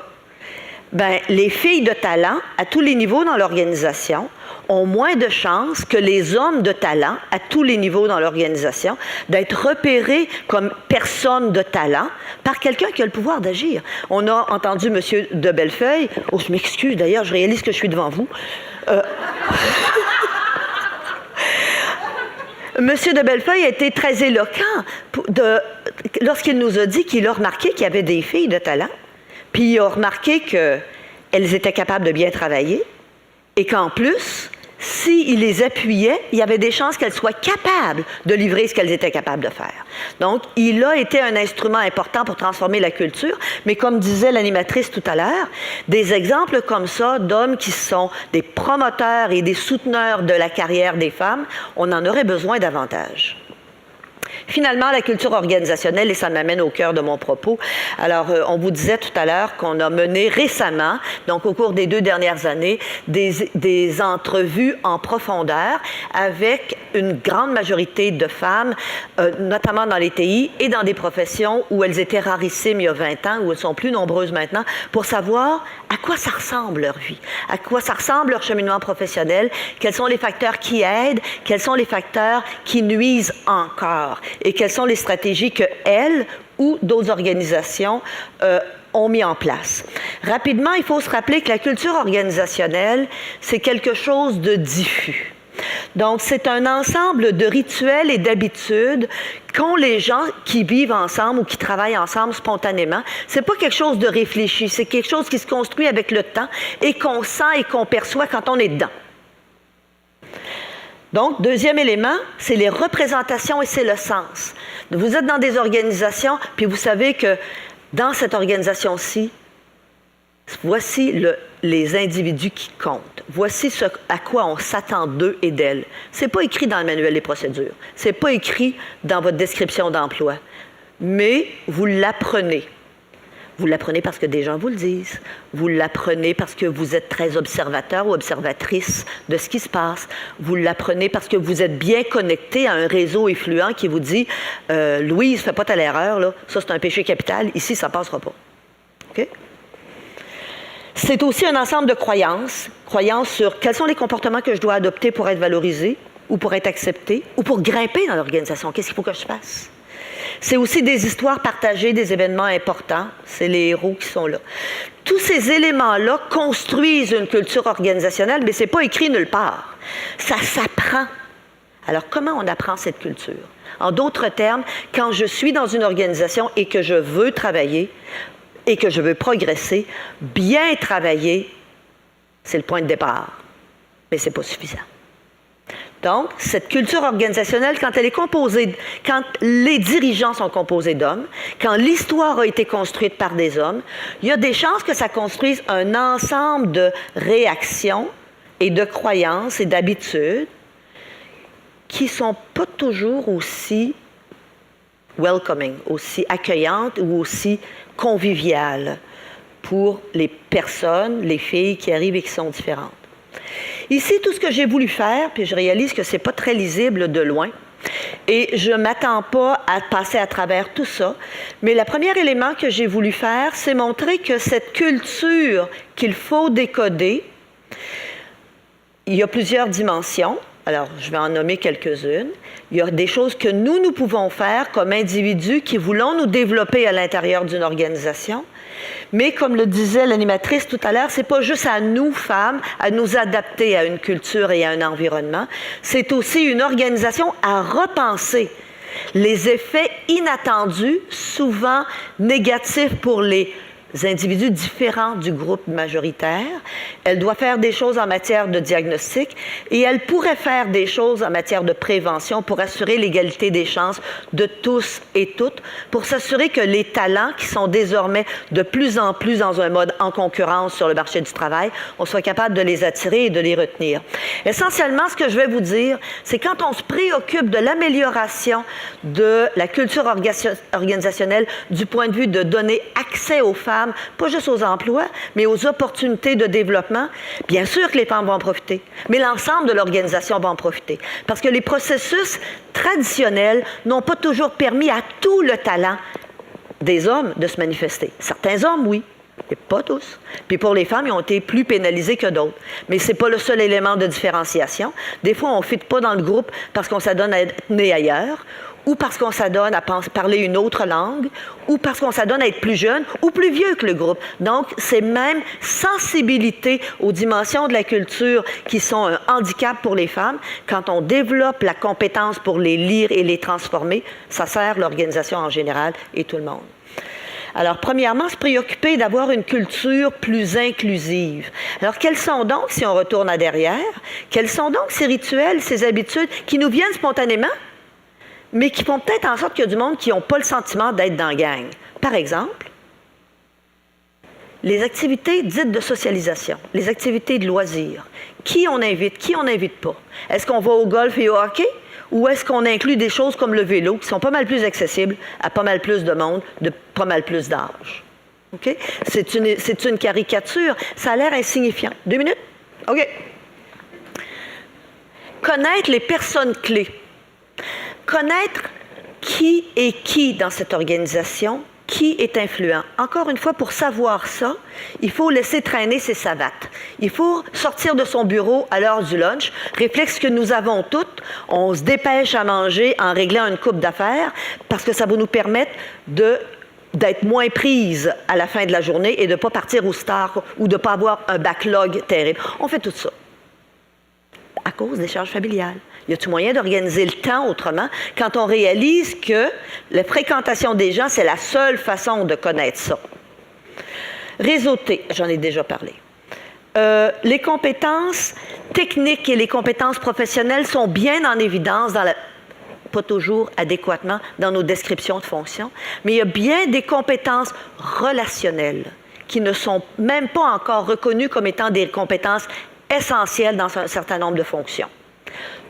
bien, les filles de talent, à tous les niveaux dans l'organisation, ont moins de chances que les hommes de talent, à tous les niveaux dans l'organisation, d'être repérés comme personnes de talent par quelqu'un qui a le pouvoir d'agir. On a entendu M. de Bellefeuille, oh, je m'excuse d'ailleurs, je réalise que je suis devant vous. M. de Bellefeuille a été très éloquent lorsqu'il nous a dit qu'il a remarqué qu'il y avait des filles de talent, puis il a remarqué qu'elles étaient capables de bien travailler, et qu'en plus, s'ils les appuyaient, il y avait des chances qu'elles soient capables de livrer ce qu'elles étaient capables de faire. Donc, il a été un instrument important pour transformer la culture, mais comme disait l'animatrice tout à l'heure, des exemples comme ça d'hommes qui sont des promoteurs et des souteneurs de la carrière des femmes, on en aurait besoin davantage. Finalement, la culture organisationnelle, et ça m'amène au cœur de mon propos. Alors, on vous disait tout à l'heure qu'on a mené récemment, donc au cours des 2 dernières années, des entrevues en profondeur avec une grande majorité de femmes, notamment dans les TI et dans des professions où elles étaient rarissimes il y a 20 ans, où elles sont plus nombreuses maintenant, pour savoir à quoi ça ressemble leur vie, à quoi ça ressemble leur cheminement professionnel, quels sont les facteurs qui aident, quels sont les facteurs qui nuisent encore, et quelles sont les stratégies que elles ou d'autres organisations ont mis en place. Rapidement, il faut se rappeler que la culture organisationnelle, c'est quelque chose de diffus. Donc, c'est un ensemble de rituels et d'habitudes qu'ont les gens qui vivent ensemble ou qui travaillent ensemble spontanément. C'est pas quelque chose de réfléchi, c'est quelque chose qui se construit avec le temps et qu'on sent et qu'on perçoit quand on est dedans. Donc, deuxième élément, c'est les représentations et c'est le sens. Vous êtes dans des organisations, puis vous savez que dans cette organisation-ci, voici les individus qui comptent. Voici ce à quoi on s'attend d'eux et d'elles. Ce n'est pas écrit dans le manuel des procédures. Ce n'est pas écrit dans votre description d'emploi. Mais vous l'apprenez. Vous l'apprenez parce que des gens vous le disent. Vous l'apprenez parce que vous êtes très observateur ou observatrice de ce qui se passe. Vous l'apprenez parce que vous êtes bien connecté à un réseau effluent qui vous dit « Louise, fais pas telle erreur, là. Ça, c'est un péché capital. Ici, ça passera pas. » OK? C'est aussi un ensemble de croyances. Croyances sur quels sont les comportements que je dois adopter pour être valorisé ou pour être accepté ou pour grimper dans l'organisation. Qu'est-ce qu'il faut que je fasse? C'est aussi des histoires partagées, des événements importants. C'est les héros qui sont là. Tous ces éléments-là construisent une culture organisationnelle, mais ce n'est pas écrit nulle part. Ça s'apprend. Alors, comment on apprend cette culture? En d'autres termes, quand je suis dans une organisation et que je veux travailler et que je veux progresser, bien travailler, c'est le point de départ. Mais ce n'est pas suffisant. Donc, cette culture organisationnelle, quand elle est composée, quand les dirigeants sont composés d'hommes, quand l'histoire a été construite par des hommes, il y a des chances que ça construise un ensemble de réactions et de croyances et d'habitudes qui ne sont pas toujours aussi welcoming, aussi accueillantes ou aussi conviviales pour les personnes, les filles qui arrivent et qui sont différentes. Ici, tout ce que j'ai voulu faire, puis je réalise que ce n'est pas très lisible de loin, et je ne m'attends pas à passer à travers tout ça, mais le premier élément que j'ai voulu faire, c'est montrer que cette culture qu'il faut décoder, il y a plusieurs dimensions. Alors, je vais en nommer quelques-unes. Il y a des choses que nous pouvons faire comme individus qui voulons nous développer à l'intérieur d'une organisation. Mais comme le disait l'animatrice tout à l'heure, ce n'est pas juste à nous, femmes, à nous adapter à une culture et à un environnement. C'est aussi une organisation à repenser les effets inattendus, souvent négatifs pour les individus différents du groupe majoritaire. Elle doit faire des choses en matière de diagnostic et elle pourrait faire des choses en matière de prévention pour assurer l'égalité des chances de tous et toutes, pour s'assurer que les talents qui sont désormais de plus en plus dans un mode en concurrence sur le marché du travail, on soit capable de les attirer et de les retenir. Essentiellement, ce que je vais vous dire, c'est quand on se préoccupe de l'amélioration de la culture organisationnelle du point de vue de donner accès aux femmes, pas juste aux emplois, mais aux opportunités de développement, bien sûr que les femmes vont en profiter, mais l'ensemble de l'organisation va en profiter. Parce que les processus traditionnels n'ont pas toujours permis à tout le talent des hommes de se manifester. Certains hommes, oui, mais pas tous. Puis pour les femmes, ils ont été plus pénalisés que d'autres. Mais ce n'est pas le seul élément de différenciation. Des fois, on ne fit pas dans le groupe parce qu'on s'adonne à être né ailleurs, ou parce qu'on s'adonne à parler une autre langue, ou parce qu'on s'adonne à être plus jeune ou plus vieux que le groupe. Donc, c'est même sensibilité aux dimensions de la culture qui sont un handicap pour les femmes. Quand on développe la compétence pour les lire et les transformer, ça sert l'organisation en général et tout le monde. Alors, premièrement, se préoccuper d'avoir une culture plus inclusive. Alors, quels sont donc, si on retourne à derrière, quels sont donc ces rituels, ces habitudes qui nous viennent spontanément, mais qui font peut-être en sorte qu'il y a du monde qui n'ont pas le sentiment d'être dans la gang? Par exemple, les activités dites de socialisation, les activités de loisirs. Qui on n'invite pas? Est-ce qu'on va au golf et au hockey? Ou est-ce qu'on inclut des choses comme le vélo, qui sont pas mal plus accessibles à pas mal plus de monde, de pas mal plus d'âge? OK? C'est une caricature. Ça a l'air insignifiant. 2 minutes? OK. Connaître les personnes clés. Connaître qui est qui dans cette organisation, qui est influent. Encore une fois, pour savoir ça, il faut laisser traîner ses savates. Il faut sortir de son bureau à l'heure du lunch, réflexe que nous avons toutes. On se dépêche à manger en réglant une coupe d'affaires parce que ça va nous permettre d'être moins prise à la fin de la journée et de ne pas partir au star ou de ne pas avoir un backlog terrible. On fait tout ça à cause des charges familiales. Y a-t-il moyen d'organiser le temps autrement quand on réalise que la fréquentation des gens, c'est la seule façon de connaître ça? Réseauter, j'en ai déjà parlé. Les compétences techniques et les compétences professionnelles sont bien en évidence pas toujours adéquatement dans nos descriptions de fonctions, mais il y a bien des compétences relationnelles qui ne sont même pas encore reconnues comme étant des compétences essentielles dans un certain nombre de fonctions.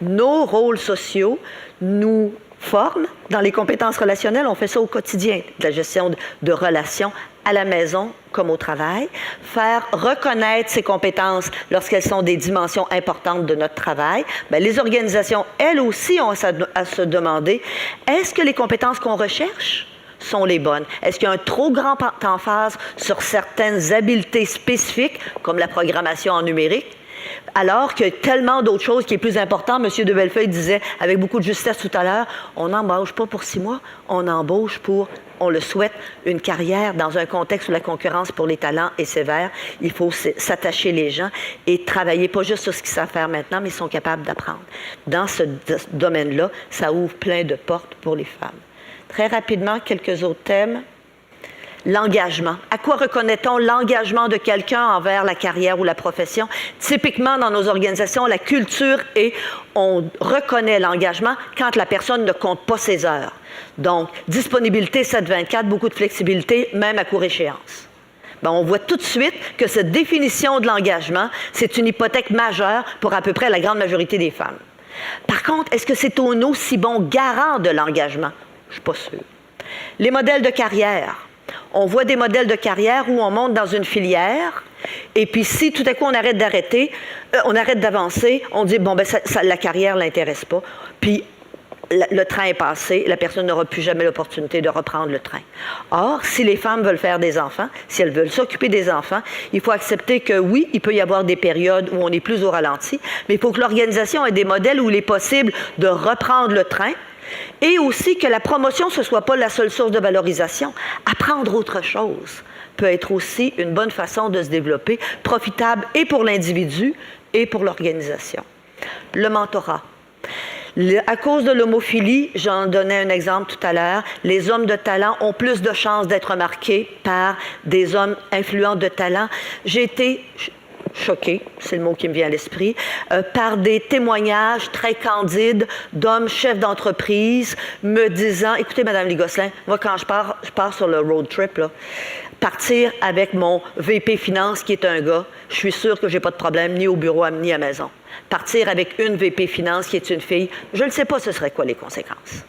Nos rôles sociaux nous forment dans les compétences relationnelles. On fait ça au quotidien, de la gestion de relations à la maison comme au travail. Faire reconnaître ces compétences lorsqu'elles sont des dimensions importantes de notre travail. Bien, les organisations, elles aussi, ont à se demander, est-ce que les compétences qu'on recherche sont les bonnes? Est-ce qu'il y a un trop grand emphase sur certaines habiletés spécifiques, comme la programmation en numérique, alors qu'il y a tellement d'autres choses qui est plus important? M. de Bellefeuille disait avec beaucoup de justesse tout à l'heure, on n'embauche pas pour 6 mois, on embauche pour, on le souhaite, une carrière dans un contexte où la concurrence pour les talents est sévère. Il faut s'attacher les gens et travailler pas juste sur ce qu'ils savent faire maintenant, mais ils sont capables d'apprendre. Dans ce domaine-là, ça ouvre plein de portes pour les femmes. Très rapidement, quelques autres thèmes. L'engagement. À quoi reconnaît-on l'engagement de quelqu'un envers la carrière ou la profession? Typiquement, dans nos organisations, la culture est on reconnaît l'engagement quand la personne ne compte pas ses heures. Donc, disponibilité 7/24, beaucoup de flexibilité, même à court échéance. Bien, on voit tout de suite que cette définition de l'engagement, c'est une hypothèque majeure pour à peu près la grande majorité des femmes. Par contre, est-ce que c'est un aussi bon garant de l'engagement? Je ne suis pas sûre. Les modèles de carrière. On voit des modèles de carrière où on monte dans une filière, et puis si tout à coup on arrête d'avancer, on dit, bon, ben la carrière ne l'intéresse pas, puis le train est passé, la personne n'aura plus jamais l'opportunité de reprendre le train. Or, si les femmes veulent faire des enfants, si elles veulent s'occuper des enfants, il faut accepter que oui, il peut y avoir des périodes où on est plus au ralenti, mais il faut que l'organisation ait des modèles où il est possible de reprendre le train, et aussi que la promotion, ce ne soit pas la seule source de valorisation. Apprendre autre chose peut être aussi une bonne façon de se développer, profitable et pour l'individu et pour l'organisation. Le mentorat. À cause de l'homophilie, j'en donnais un exemple tout à l'heure, les hommes de talent ont plus de chances d'être remarqués par des hommes influents de talent. J'ai été choquée, c'est le mot qui me vient à l'esprit, par des témoignages très candides d'hommes chefs d'entreprise me disant, écoutez, Mme Ligosselin, moi quand je pars sur le road trip, là, partir avec mon VP Finance qui est un gars, je suis sûre que je n'ai pas de problème ni au bureau ni à la maison. Partir avec une VP Finance qui est une fille, je ne sais pas ce serait quoi les conséquences.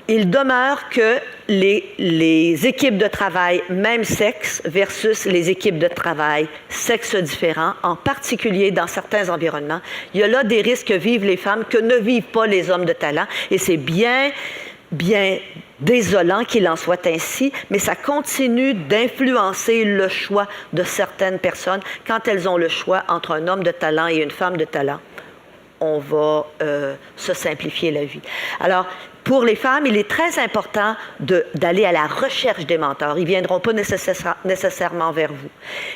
Il demeure que les équipes de travail même sexe versus les équipes de travail sexes différents, en particulier dans certains environnements, il y a là des risques que vivent les femmes que ne vivent pas les hommes de talent. Et c'est bien désolant qu'il en soit ainsi, mais ça continue d'influencer le choix de certaines personnes quand elles ont le choix entre un homme de talent et une femme de talent. On va se simplifier la vie. Alors, Pour les femmes, il est très important d'aller à la recherche des mentors. Ils ne viendront pas nécessairement vers vous.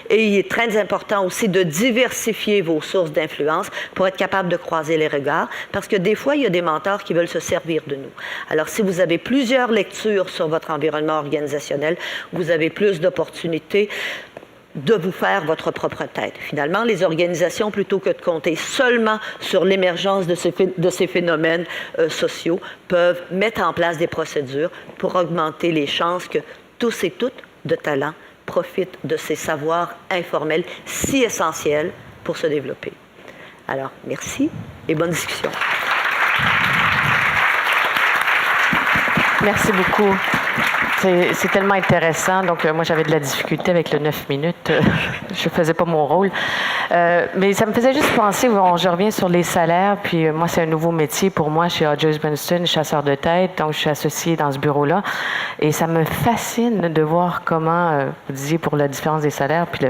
Et il est très important aussi de diversifier vos sources d'influence pour être capable de croiser les regards, parce que des fois, il y a des mentors qui veulent se servir de nous. Alors, si vous avez plusieurs lectures sur votre environnement organisationnel, vous avez plus d'opportunités de vous faire votre propre tête. Finalement, les organisations, plutôt que de compter seulement sur l'émergence de ces phénomènes sociaux, peuvent mettre en place des procédures pour augmenter les chances que tous et toutes de talent profitent de ces savoirs informels si essentiels pour se développer. Alors, merci et bonne discussion. Merci beaucoup. C'est tellement intéressant. Donc, moi, j'avais de la difficulté avec le 9 minutes. Je ne faisais pas mon rôle. Mais ça me faisait juste penser, je reviens sur les salaires. Puis, moi, c'est un nouveau métier pour moi chez Hodges Benson, chasseur de tête. Donc, je suis associée dans ce bureau-là. Et ça me fascine de voir comment, vous disiez pour la différence des salaires, puis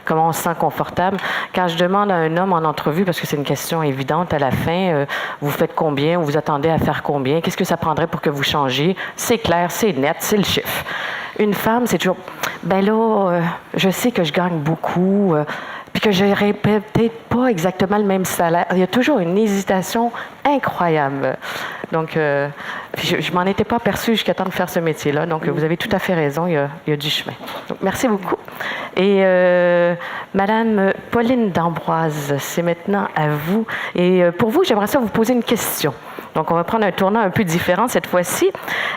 comment on se sent confortable. Quand je demande à un homme en entrevue, parce que c'est une question évidente à la fin, vous faites combien ou vous attendez à faire combien? Qu'est-ce que ça prendrait pour que vous changiez? C'est clair, c'est net, c'est le chiffre. Une femme, c'est toujours, je sais que je gagne beaucoup, puis que je n'aurai peut-être pas exactement le même salaire. Il y a toujours une hésitation incroyable. Donc, je m'en étais pas aperçue jusqu'à temps de faire ce métier-là. Donc, vous avez tout à fait raison, il y a du chemin. Donc, merci beaucoup. Et Madame Pauline d'Ambroise, c'est maintenant à vous. Et pour vous, j'aimerais ça vous poser une question. Donc, on va prendre un tournant un peu différent cette fois-ci.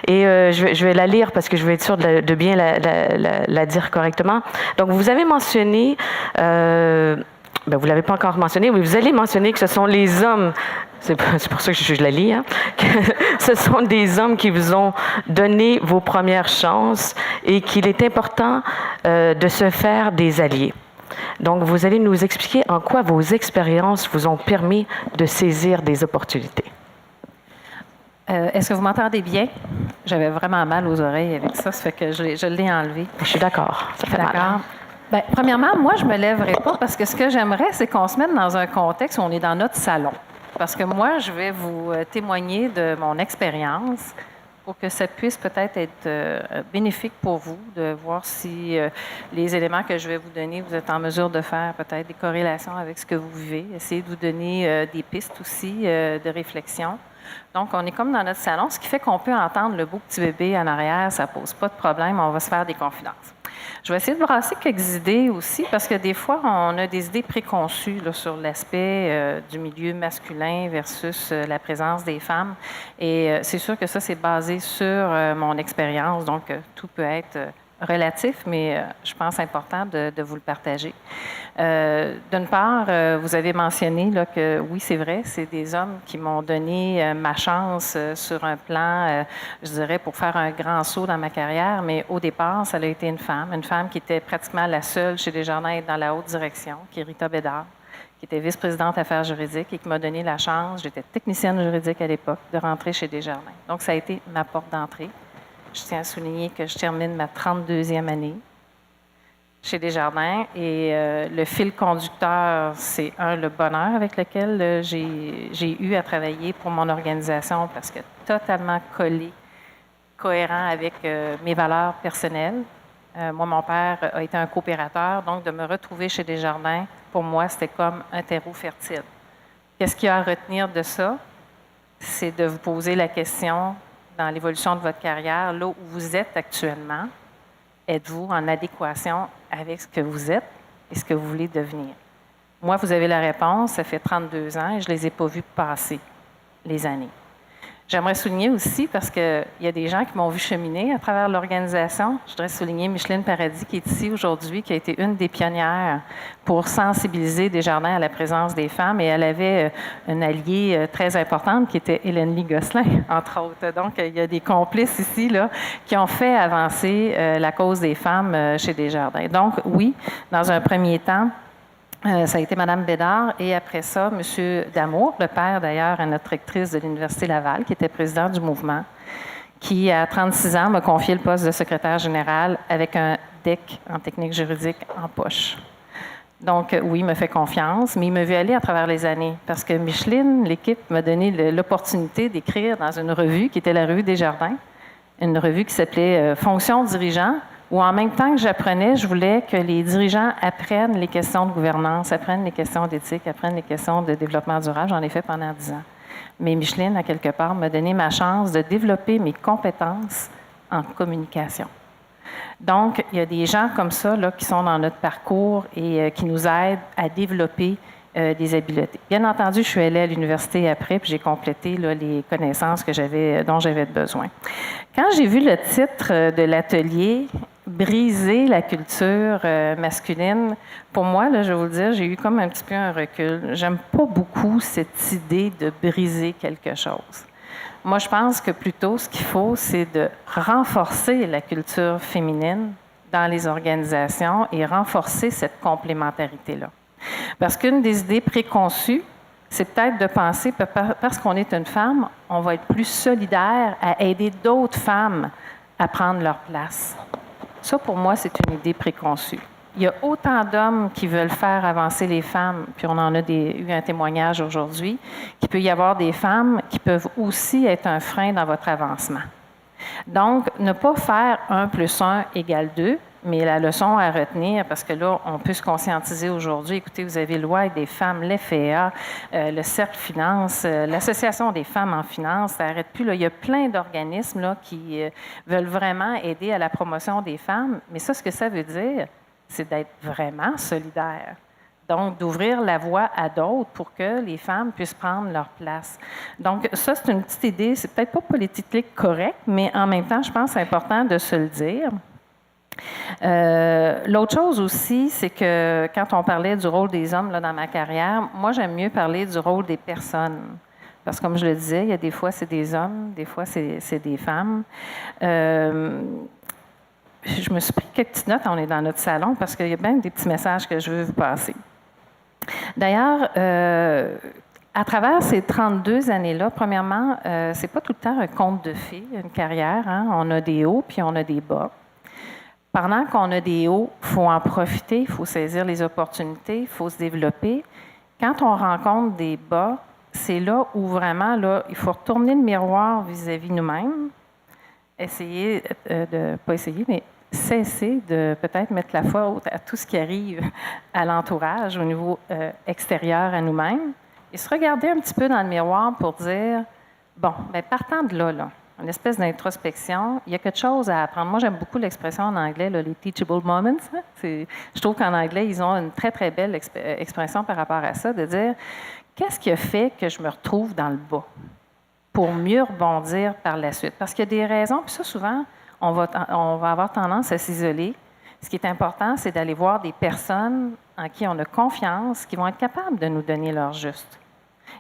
Et je vais la lire parce que je veux être sûre de bien la dire correctement. Donc, vous avez mentionné, vous ne l'avez pas encore mentionné, mais vous allez mentionner que ce sont les hommes, c'est pour ça que je la lis, que ce sont des hommes qui vous ont donné vos premières chances et qu'il est important de se faire des alliés. Donc, vous allez nous expliquer en quoi vos expériences vous ont permis de saisir des opportunités. Est-ce que vous m'entendez bien? J'avais vraiment mal aux oreilles avec ça fait que je l'ai enlevé. Je suis d'accord, ça fait mal. Bien, premièrement, moi, je ne me lèverai pas parce que ce que j'aimerais, c'est qu'on se mette dans un contexte où on est dans notre salon. Parce que moi, je vais vous témoigner de mon expérience pour que ça puisse peut-être être bénéfique pour vous, de voir si les éléments que je vais vous donner, vous êtes en mesure de faire peut-être des corrélations avec ce que vous vivez. Essayer de vous donner des pistes aussi de réflexion. Donc, on est comme dans notre salon, ce qui fait qu'on peut entendre le beau petit bébé en arrière, ça ne pose pas de problème, on va se faire des confidences. Je vais essayer de brasser quelques idées aussi, parce que des fois, on a des idées préconçues là, sur l'aspect du milieu masculin versus la présence des femmes. Et c'est sûr que ça, c'est basé sur mon expérience, donc tout peut être relatif, mais je pense important de vous le partager. D'une part, vous avez mentionné là, que oui, c'est vrai, c'est des hommes qui m'ont donné ma chance sur un plan, je dirais, pour faire un grand saut dans ma carrière, mais au départ, ça a été une femme qui était pratiquement la seule chez Desjardins à être dans la haute direction, qui est Rita Bédard, qui était vice-présidente affaires juridiques et qui m'a donné la chance, j'étais technicienne juridique à l'époque, de rentrer chez Desjardins. Donc, ça a été ma porte d'entrée. Je tiens à souligner que je termine ma 32e année chez Desjardins et le fil conducteur, c'est le bonheur avec lequel j'ai eu à travailler pour mon organisation parce que totalement collé, cohérent avec mes valeurs personnelles. Moi, mon père a été un coopérateur, donc de me retrouver chez Desjardins, pour moi, c'était comme un terreau fertile. Qu'est-ce qu'il y a à retenir de ça? C'est de vous poser la question dans l'évolution de votre carrière, là où vous êtes actuellement, êtes-vous en adéquation avec ce que vous êtes et ce que vous voulez devenir? Moi, vous avez la réponse, ça fait 32 ans et je ne les ai pas vus passer les années. J'aimerais souligner aussi, parce qu'il y a des gens qui m'ont vu cheminer à travers l'organisation, je voudrais souligner Micheline Paradis, qui est ici aujourd'hui, qui a été une des pionnières pour sensibiliser Desjardins à la présence des femmes. Et elle avait une alliée très importante qui était Hélène Lee Gosselin, entre autres. Donc, il y a des complices ici là, qui ont fait avancer la cause des femmes chez Desjardins. Donc, oui, dans un premier temps, ça a été Mme Bédard et après ça, M. Damour, le père d'ailleurs à notre rectrice de l'Université Laval, qui était président du mouvement, qui à 36 ans m'a confié le poste de secrétaire général avec un DEC en technique juridique en poche. Donc, oui, il me fait confiance, mais il me vu aller à travers les années. Parce que Micheline, l'équipe, m'a donné l'opportunité d'écrire dans une revue qui était la revue Desjardins, une revue qui s'appelait Fonction dirigeant, où en même temps que j'apprenais, je voulais que les dirigeants apprennent les questions de gouvernance, apprennent les questions d'éthique, apprennent les questions de développement durable. J'en ai fait pendant 10 ans. Mais Micheline, à quelque part, m'a donné ma chance de développer mes compétences en communication. Donc, il y a des gens comme ça là, qui sont dans notre parcours et qui nous aident à développer des habiletés. Bien entendu, je suis allée à l'université après, puis j'ai complété là, les connaissances dont j'avais besoin. Quand j'ai vu le titre de l'atelier, Briser la culture masculine, pour moi, là, je vais vous le dire, j'ai eu comme un petit peu un recul. J'aime pas beaucoup cette idée de briser quelque chose. Moi, je pense que plutôt, ce qu'il faut, c'est de renforcer la culture féminine dans les organisations et renforcer cette complémentarité-là. Parce qu'une des idées préconçues, c'est peut-être de penser que parce qu'on est une femme, on va être plus solidaire à aider d'autres femmes à prendre leur place. Ça, pour moi, c'est une idée préconçue. Il y a autant d'hommes qui veulent faire avancer les femmes, puis on en a eu un témoignage aujourd'hui, qu'il peut y avoir des femmes qui peuvent aussi être un frein dans votre avancement. Donc, ne pas faire 1 + 1 = 2, mais la leçon à retenir, parce que là, on peut se conscientiser aujourd'hui. Écoutez, vous avez Loi avec des femmes, l'FEA, le Cercle Finance, l'Association des femmes en finance, ça n'arrête plus. Là. Il y a plein d'organismes là, qui veulent vraiment aider à la promotion des femmes. Mais ça, ce que ça veut dire, c'est d'être vraiment solidaire. Donc, d'ouvrir la voie à d'autres pour que les femmes puissent prendre leur place. Donc, ça, c'est une petite idée. C'est peut-être pas politiquement correct, mais en même temps, je pense que c'est important de se le dire. L'autre chose aussi, c'est que quand on parlait du rôle des hommes là, dans ma carrière, moi, j'aime mieux parler du rôle des personnes. Parce que, comme je le disais, il y a des fois, c'est des hommes, des fois, c'est des femmes. Je me suis pris quelques petites notes, on est dans notre salon, parce qu'il y a bien des petits messages que je veux vous passer. D'ailleurs, à travers ces 32 années-là, premièrement, c'est pas tout le temps un conte de fées, une carrière. Hein? On a des hauts, puis on a des bas. Pendant qu'on a des hauts, il faut en profiter, il faut saisir les opportunités, il faut se développer. Quand on rencontre des bas, c'est là où vraiment, là, il faut retourner le miroir vis-à-vis nous-mêmes, essayer pas essayer, mais cesser de peut-être mettre la faute à tout ce qui arrive à l'entourage au niveau extérieur à nous-mêmes et se regarder un petit peu dans le miroir pour dire, bon, bien, partant de là, une espèce d'introspection, il y a quelque chose à apprendre. Moi, j'aime beaucoup l'expression en anglais, là, les teachable moments. Hein? Je trouve qu'en anglais, ils ont une très, très belle expression par rapport à ça, de dire, qu'est-ce qui a fait que je me retrouve dans le bas pour mieux rebondir par la suite? Parce qu'il y a des raisons, puis ça, souvent, on va avoir tendance à s'isoler. Ce qui est important, c'est d'aller voir des personnes en qui on a confiance, qui vont être capables de nous donner leur juste.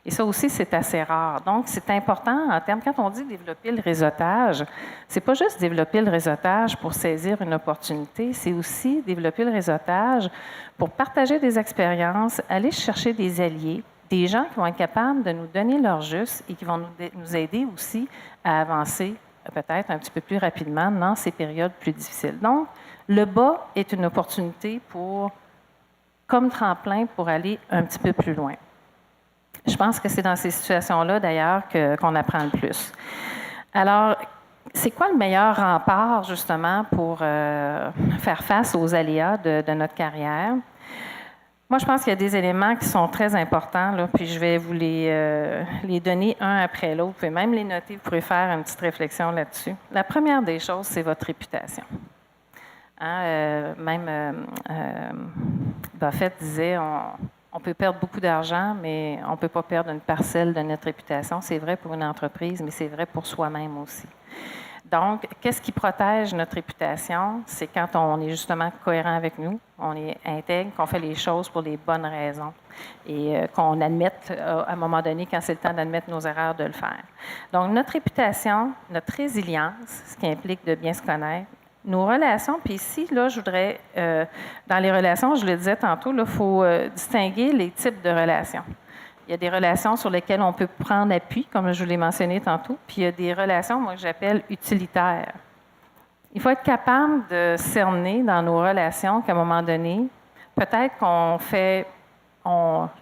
Et ça aussi, c'est assez rare. Donc, c'est important en termes, quand on dit développer le réseautage, c'est pas juste développer le réseautage pour saisir une opportunité, c'est aussi développer le réseautage pour partager des expériences, aller chercher des alliés, des gens qui vont être capables de nous donner leur juste et qui vont nous aider aussi à avancer peut-être un petit peu plus rapidement dans ces périodes plus difficiles. Donc, le bas est une opportunité comme tremplin pour aller un petit peu plus loin. Je pense que c'est dans ces situations-là, d'ailleurs, qu'on apprend le plus. Alors, c'est quoi le meilleur rempart, justement, pour faire face aux aléas de notre carrière? Moi, je pense qu'il y a des éléments qui sont très importants, là, puis je vais vous les donner un après l'autre. Vous pouvez même les noter, vous pourrez faire une petite réflexion là-dessus. La première des choses, c'est votre réputation. Hein, Buffett disait, on peut perdre beaucoup d'argent, mais on ne peut pas perdre une parcelle de notre réputation. C'est vrai pour une entreprise, mais c'est vrai pour soi-même aussi. Donc, qu'est-ce qui protège notre réputation? C'est quand on est justement cohérent avec nous, on est intègre, qu'on fait les choses pour les bonnes raisons et qu'on admette, à un moment donné, quand c'est le temps d'admettre nos erreurs, de le faire. Donc, notre réputation, notre résilience, ce qui implique de bien se connaître, nos relations, puis ici, là, je voudrais, dans les relations, je le disais tantôt, il faut distinguer les types de relations. Il y a des relations sur lesquelles on peut prendre appui, comme je vous l'ai mentionné tantôt, puis il y a des relations, moi, que j'appelle utilitaires. Il faut être capable de cerner dans nos relations qu'à un moment donné, peut-être qu'on fait,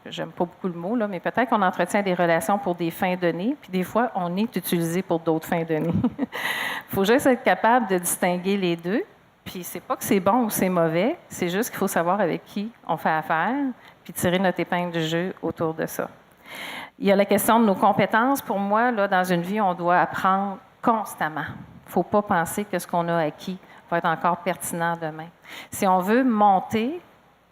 j'aime pas beaucoup le mot, là, mais peut-être qu'on entretient des relations pour des fins données, puis des fois, on est utilisé pour d'autres fins données. Il faut juste être capable de distinguer les deux. Puis c'est pas que c'est bon ou c'est mauvais, c'est juste qu'il faut savoir avec qui on fait affaire, puis tirer notre épingle du jeu autour de ça. Il y a la question de nos compétences. Pour moi, là, dans une vie, on doit apprendre constamment. Il ne faut pas penser que ce qu'on a acquis va être encore pertinent demain. Si on veut monter,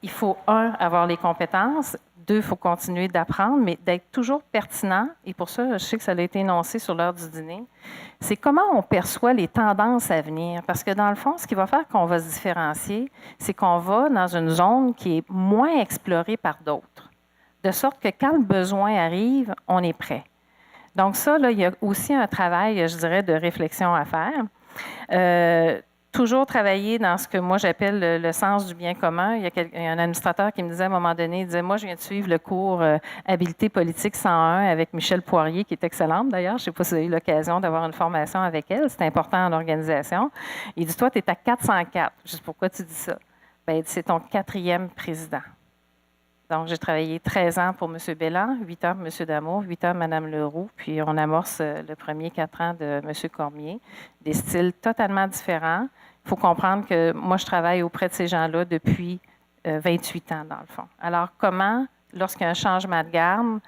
il faut, avoir les compétences, 2, il faut continuer d'apprendre, mais d'être toujours pertinent. Et pour ça, je sais que ça a été énoncé sur l'heure du dîner. C'est comment on perçoit les tendances à venir. Parce que dans le fond, ce qui va faire qu'on va se différencier, c'est qu'on va dans une zone qui est moins explorée par d'autres. De sorte que quand le besoin arrive, on est prêt. Donc ça, là, il y a aussi un travail, je dirais, de réflexion à faire. Toujours travailler dans ce que moi j'appelle le sens du bien commun. Il y a un administrateur qui me disait à un moment donné, il disait, moi je viens de suivre le cours Habileté politique 101 avec Michel Poirier, qui est excellente d'ailleurs. Je ne sais pas si vous avez eu l'occasion d'avoir une formation avec elle. C'est important en organisation. Il dit, toi, tu es à 404. Je dis, pourquoi tu dis ça? Bien, il dit, c'est ton 4e président. Donc, j'ai travaillé 13 ans pour M. Belland, 8 ans pour M. Damour, 8 ans pour Mme Leroux, puis on amorce le premier 4 ans de M. Cormier. Des styles totalement différents. Il faut comprendre que moi, je travaille auprès de ces gens-là depuis 28 ans, dans le fond. Alors, comment, lorsqu'il y a un changement de garde,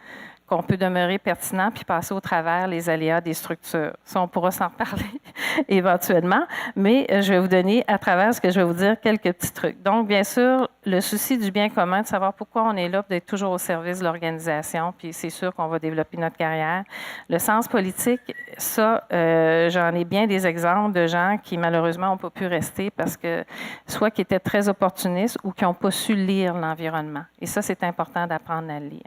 qu'on peut demeurer pertinent puis passer au travers les aléas des structures. Ça, on pourra s'en reparler éventuellement, mais je vais vous donner, à travers ce que je vais vous dire, quelques petits trucs. Donc, bien sûr, le souci du bien commun, de savoir pourquoi on est là, d'être toujours au service de l'organisation, puis c'est sûr qu'on va développer notre carrière. Le sens politique, ça, j'en ai bien des exemples de gens qui, malheureusement, n'ont pas pu rester parce que, soit qui étaient très opportunistes ou qui n'ont pas su lire l'environnement. Et ça, c'est important d'apprendre à le lire.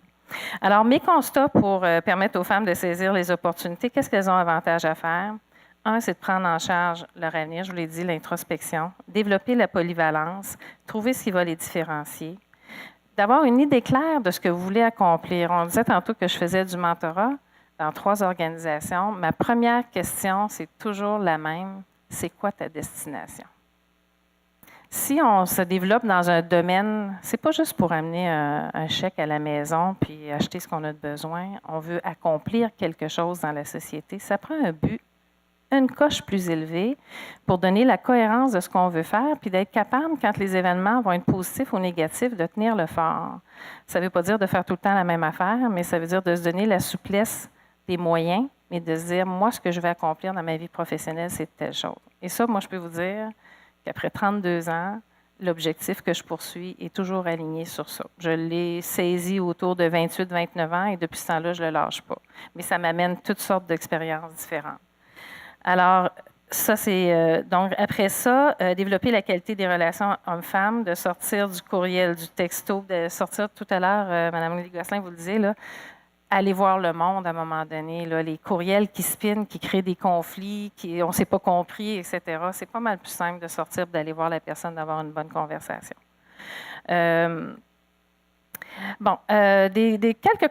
Alors, mes constats pour permettre aux femmes de saisir les opportunités, qu'est-ce qu'elles ont avantage à faire? 1, c'est de prendre en charge leur avenir, je vous l'ai dit, l'introspection, développer la polyvalence, trouver ce qui va les différencier, d'avoir une idée claire de ce que vous voulez accomplir. On disait tantôt que je faisais du mentorat dans 3 organisations. Ma première question, c'est toujours la même. C'est quoi ta destination? Si on se développe dans un domaine, c'est pas juste pour amener un chèque à la maison puis acheter ce qu'on a de besoin. On veut accomplir quelque chose dans la société. Ça prend un but, une coche plus élevée pour donner la cohérence de ce qu'on veut faire puis d'être capable, quand les événements vont être positifs ou négatifs, de tenir le fort. Ça ne veut pas dire de faire tout le temps la même affaire, mais ça veut dire de se donner la souplesse des moyens et de se dire, moi, ce que je vais accomplir dans ma vie professionnelle, c'est telle chose. Et ça, moi, je peux vous dire qu'après 32 ans, l'objectif que je poursuis est toujours aligné sur ça. Je l'ai saisi autour de 28-29 ans et depuis ce temps-là, je ne le lâche pas. Mais ça m'amène toutes sortes d'expériences différentes. Alors, ça, c'est... donc, après ça, développer la qualité des relations hommes-femmes, de sortir du courriel, du texto, de sortir tout à l'heure, Mme Gosselin, vous le disiez, là, aller voir le monde à un moment donné, là, les courriels qui spinent, qui créent des conflits, on ne s'est pas compris, etc. C'est pas mal plus simple de sortir, d'aller voir la personne, d'avoir une bonne conversation. Quelques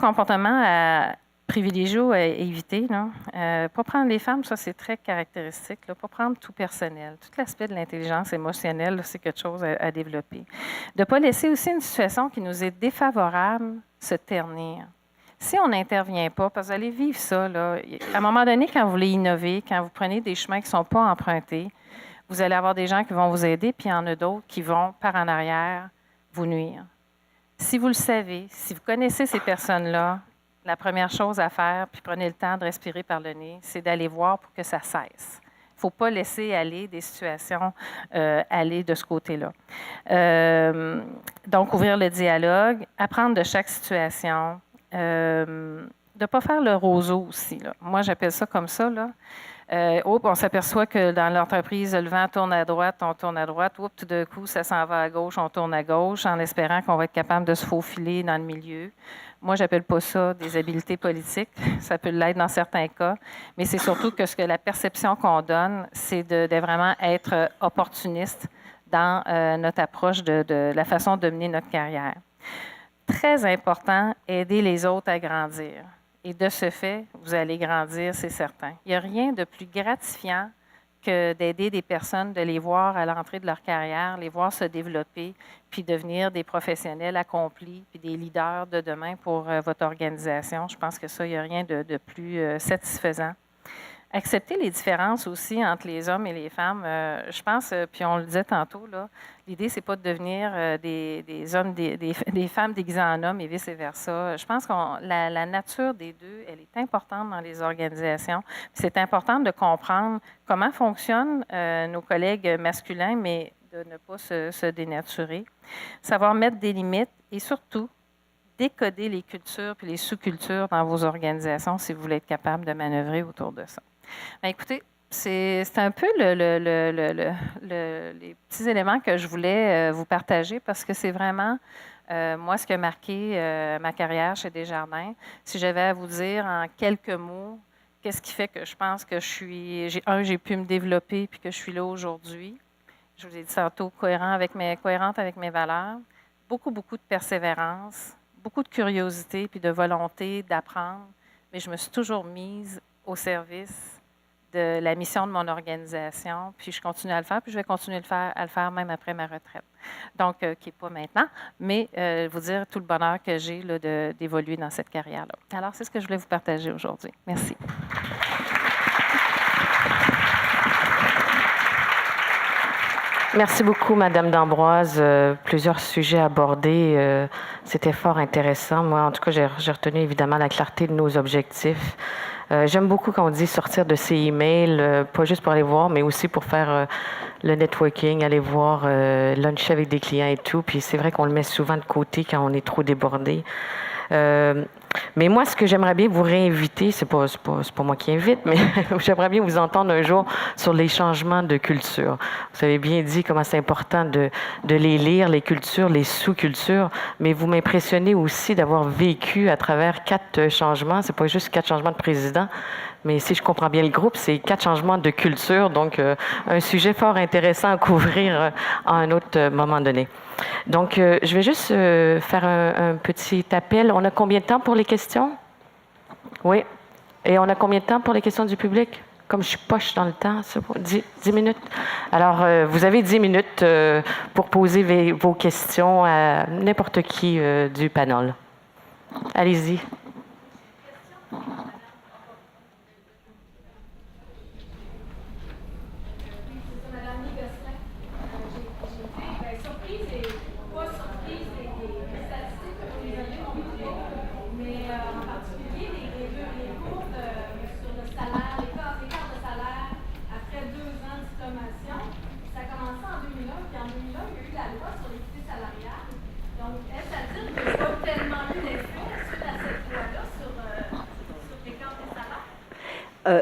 comportements à privilégier ou à éviter. Pas prendre les femmes, ça c'est très caractéristique. Là, pas prendre tout personnel. Tout l'aspect de l'intelligence émotionnelle, là, c'est quelque chose à développer. De ne pas laisser aussi une situation qui nous est défavorable se ternir. Si on n'intervient pas, parce que vous allez vivre ça, là, à un moment donné, quand vous voulez innover, quand vous prenez des chemins qui ne sont pas empruntés, vous allez avoir des gens qui vont vous aider, puis il y en a d'autres qui vont, par en arrière, vous nuire. Si vous le savez, si vous connaissez ces personnes-là, la première chose à faire, puis prenez le temps de respirer par le nez, c'est d'aller voir pour que ça cesse. Il ne faut pas laisser aller des situations aller de ce côté-là. Donc, ouvrir le dialogue, apprendre de chaque situation, de ne pas faire le roseau aussi. Là. Moi, j'appelle ça comme ça. Là. On s'aperçoit que dans l'entreprise, le vent tourne à droite, on tourne à droite. Tout d'un coup, ça s'en va à gauche, on tourne à gauche, en espérant qu'on va être capable de se faufiler dans le milieu. Moi, j'appelle pas ça des habiletés politiques. Ça peut l'être dans certains cas. Mais c'est surtout que la perception qu'on donne, c'est de vraiment être opportuniste dans notre approche de la façon de mener notre carrière. Très important, aider les autres à grandir. Et de ce fait, vous allez grandir, c'est certain. Il n'y a rien de plus gratifiant que d'aider des personnes, de les voir à l'entrée de leur carrière, les voir se développer, puis devenir des professionnels accomplis, puis des leaders de demain pour votre organisation. Je pense que ça, il n'y a rien de plus satisfaisant. Accepter les différences aussi entre les hommes et les femmes, je pense, puis on le disait tantôt, là, l'idée, c'est pas de devenir des hommes, des femmes déguisées en hommes et vice-versa. Je pense que la nature des deux, elle est importante dans les organisations. C'est important de comprendre comment fonctionnent nos collègues masculins, mais de ne pas se dénaturer. Savoir mettre des limites et surtout, décoder les cultures puis les sous-cultures dans vos organisations si vous voulez être capable de manœuvrer autour de ça. Bien, écoutez, c'est un peu les petits éléments que je voulais vous partager parce que c'est vraiment, moi, ce qui a marqué ma carrière chez Desjardins. Si j'avais à vous dire en quelques mots, qu'est-ce qui fait que je pense que j'ai pu me développer puis que je suis là aujourd'hui. Je vous ai dit tantôt, cohérente avec mes valeurs. Beaucoup de persévérance, beaucoup de curiosité puis de volonté d'apprendre. Mais je me suis toujours mise au service de la mission de mon organisation, puis je continue à le faire, puis je vais continuer à le faire même après ma retraite. Donc, qui n'est pas maintenant, mais vous dire tout le bonheur que j'ai d'évoluer dans cette carrière-là. Alors, c'est ce que je voulais vous partager aujourd'hui. Merci. Merci beaucoup, Madame D'Ambroise. Plusieurs sujets abordés. C'était fort intéressant. Moi, en tout cas, j'ai retenu évidemment la clarté de nos objectifs. J'aime beaucoup quand on dit sortir de ces emails, pas juste pour aller voir, mais aussi pour faire le networking, aller voir, luncher avec des clients et tout. Puis c'est vrai qu'on le met souvent de côté quand on est trop débordé. Mais moi, ce que j'aimerais bien vous réinviter, c'est pas moi qui invite, mais j'aimerais bien vous entendre un jour sur les changements de culture. Vous avez bien dit comment c'est important de les lire, les cultures, les sous-cultures, mais vous m'impressionnez aussi d'avoir vécu à travers 4 changements. C'est pas juste 4 changements de président, mais si je comprends bien le groupe, c'est 4 changements de culture, donc un sujet fort intéressant à couvrir à un autre moment donné. Donc, je vais juste faire un petit appel. On a combien de temps pour les questions? Oui. Et on a combien de temps pour les questions du public? Comme je suis poche dans le temps, c'est bon, 10 minutes. Alors, vous avez 10 minutes pour poser vos questions à n'importe qui du panel. Allez-y.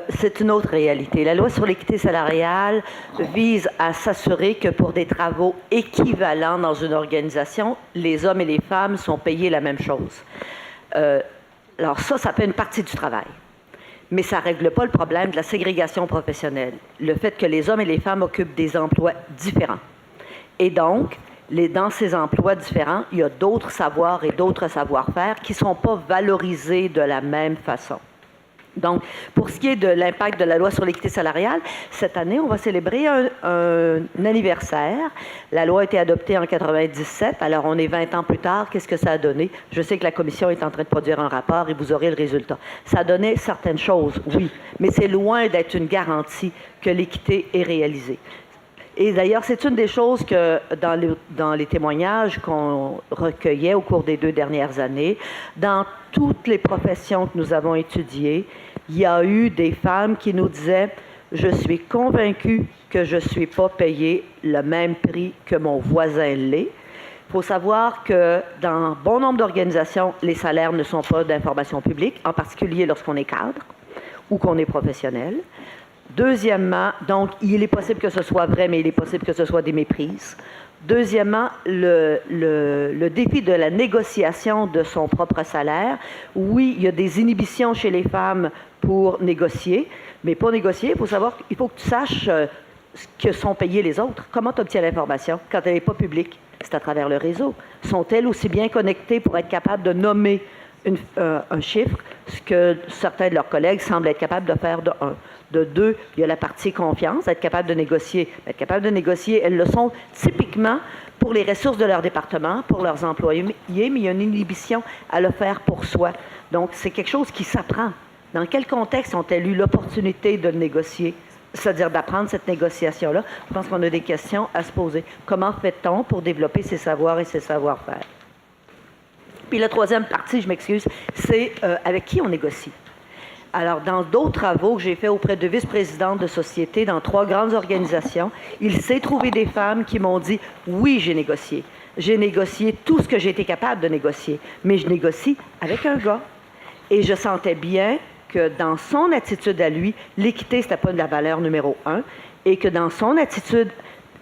C'est une autre réalité. La loi sur l'équité salariale vise à s'assurer que pour des travaux équivalents dans une organisation, les hommes et les femmes sont payés la même chose. Alors ça fait une partie du travail. Mais ça ne règle pas le problème de la ségrégation professionnelle. Le fait que les hommes et les femmes occupent des emplois différents. Et donc, dans ces emplois différents, il y a d'autres savoirs et d'autres savoir-faire qui ne sont pas valorisés de la même façon. Donc, pour ce qui est de l'impact de la loi sur l'équité salariale, cette année, on va célébrer un anniversaire. La loi a été adoptée en 1997, alors on est 20 ans plus tard. Qu'est-ce que ça a donné? Je sais que la Commission est en train de produire un rapport et vous aurez le résultat. Ça a donné certaines choses, oui, mais c'est loin d'être une garantie que l'équité est réalisée. Et d'ailleurs, c'est une des choses que dans les témoignages qu'on recueillait au cours des 2 dernières années, dans toutes les professions que nous avons étudiées, il y a eu des femmes qui nous disaient « Je suis convaincue que je ne suis pas payée le même prix que mon voisin l'est ». Il faut savoir que dans bon nombre d'organisations, les salaires ne sont pas d'information publique, en particulier lorsqu'on est cadre ou qu'on est professionnel. Deuxièmement, donc, il est possible que ce soit vrai, mais il est possible que ce soit des méprises. Deuxièmement, le défi de la négociation de son propre salaire. Oui, il y a des inhibitions chez les femmes pour négocier, mais pour négocier, il faut savoir qu'il faut que tu saches ce que sont payés les autres. Comment tu obtiens l'information quand elle n'est pas publique? C'est à travers le réseau. Sont-elles aussi bien connectées pour être capables de nommer un chiffre, ce que certains de leurs collègues semblent être capables de faire de un? De 2, il y a la partie confiance, être capable de négocier. Être capable de négocier, elles le sont typiquement pour les ressources de leur département, pour leurs employés, mais il y a une inhibition à le faire pour soi. Donc, c'est quelque chose qui s'apprend. Dans quel contexte ont-elles eu l'opportunité de le négocier? C'est-à-dire d'apprendre cette négociation-là. Je pense qu'on a des questions à se poser. Comment fait-on pour développer ses savoirs et ses savoir-faire? Puis la troisième partie, je m'excuse, c'est avec qui on négocie. Alors, dans d'autres travaux que j'ai faits auprès de vice-présidentes de sociétés dans 3 grandes organisations, il s'est trouvé des femmes qui m'ont dit « Oui, j'ai négocié. J'ai négocié tout ce que j'ai été capable de négocier, mais je négocie avec un gars. » Et je sentais bien que dans son attitude à lui, l'équité, ce n'était pas de la valeur numéro 1, et que dans son attitude,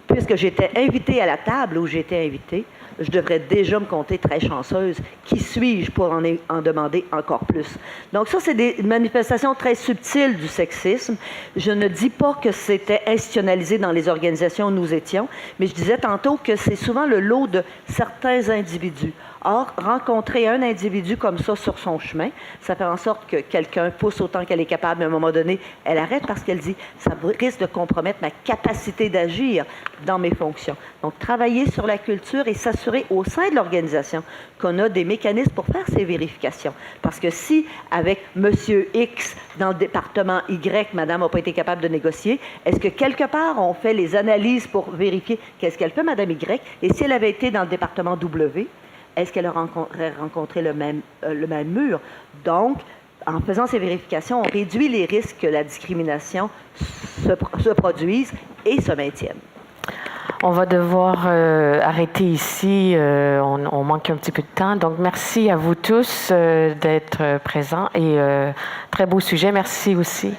puisque j'étais invitée à la table où j'étais invitée, je devrais déjà me compter très chanceuse. Qui suis-je pour en demander encore plus? Donc ça, c'est des manifestations très subtiles du sexisme. Je ne dis pas que c'était institutionnalisé dans les organisations où nous étions, mais je disais tantôt que c'est souvent le lot de certains individus. Or, rencontrer un individu comme ça sur son chemin, ça fait en sorte que quelqu'un pousse autant qu'elle est capable, mais à un moment donné, elle arrête parce qu'elle dit « ça risque de compromettre ma capacité d'agir dans mes fonctions ». Donc, travailler sur la culture et s'assurer au sein de l'organisation qu'on a des mécanismes pour faire ces vérifications. Parce que si, avec Monsieur X, dans le département Y, Madame n'a pas été capable de négocier, est-ce que quelque part, on fait les analyses pour vérifier qu'est-ce qu'elle fait, Madame Y? Et si elle avait été dans le département W, est-ce qu'elle aurait rencontré le même mur? Donc, en faisant ces vérifications, on réduit les risques que la discrimination se produise et se maintienne. On va devoir arrêter ici. On manque un petit peu de temps. Donc, merci à vous tous d'être présents et très beau sujet. Merci aussi.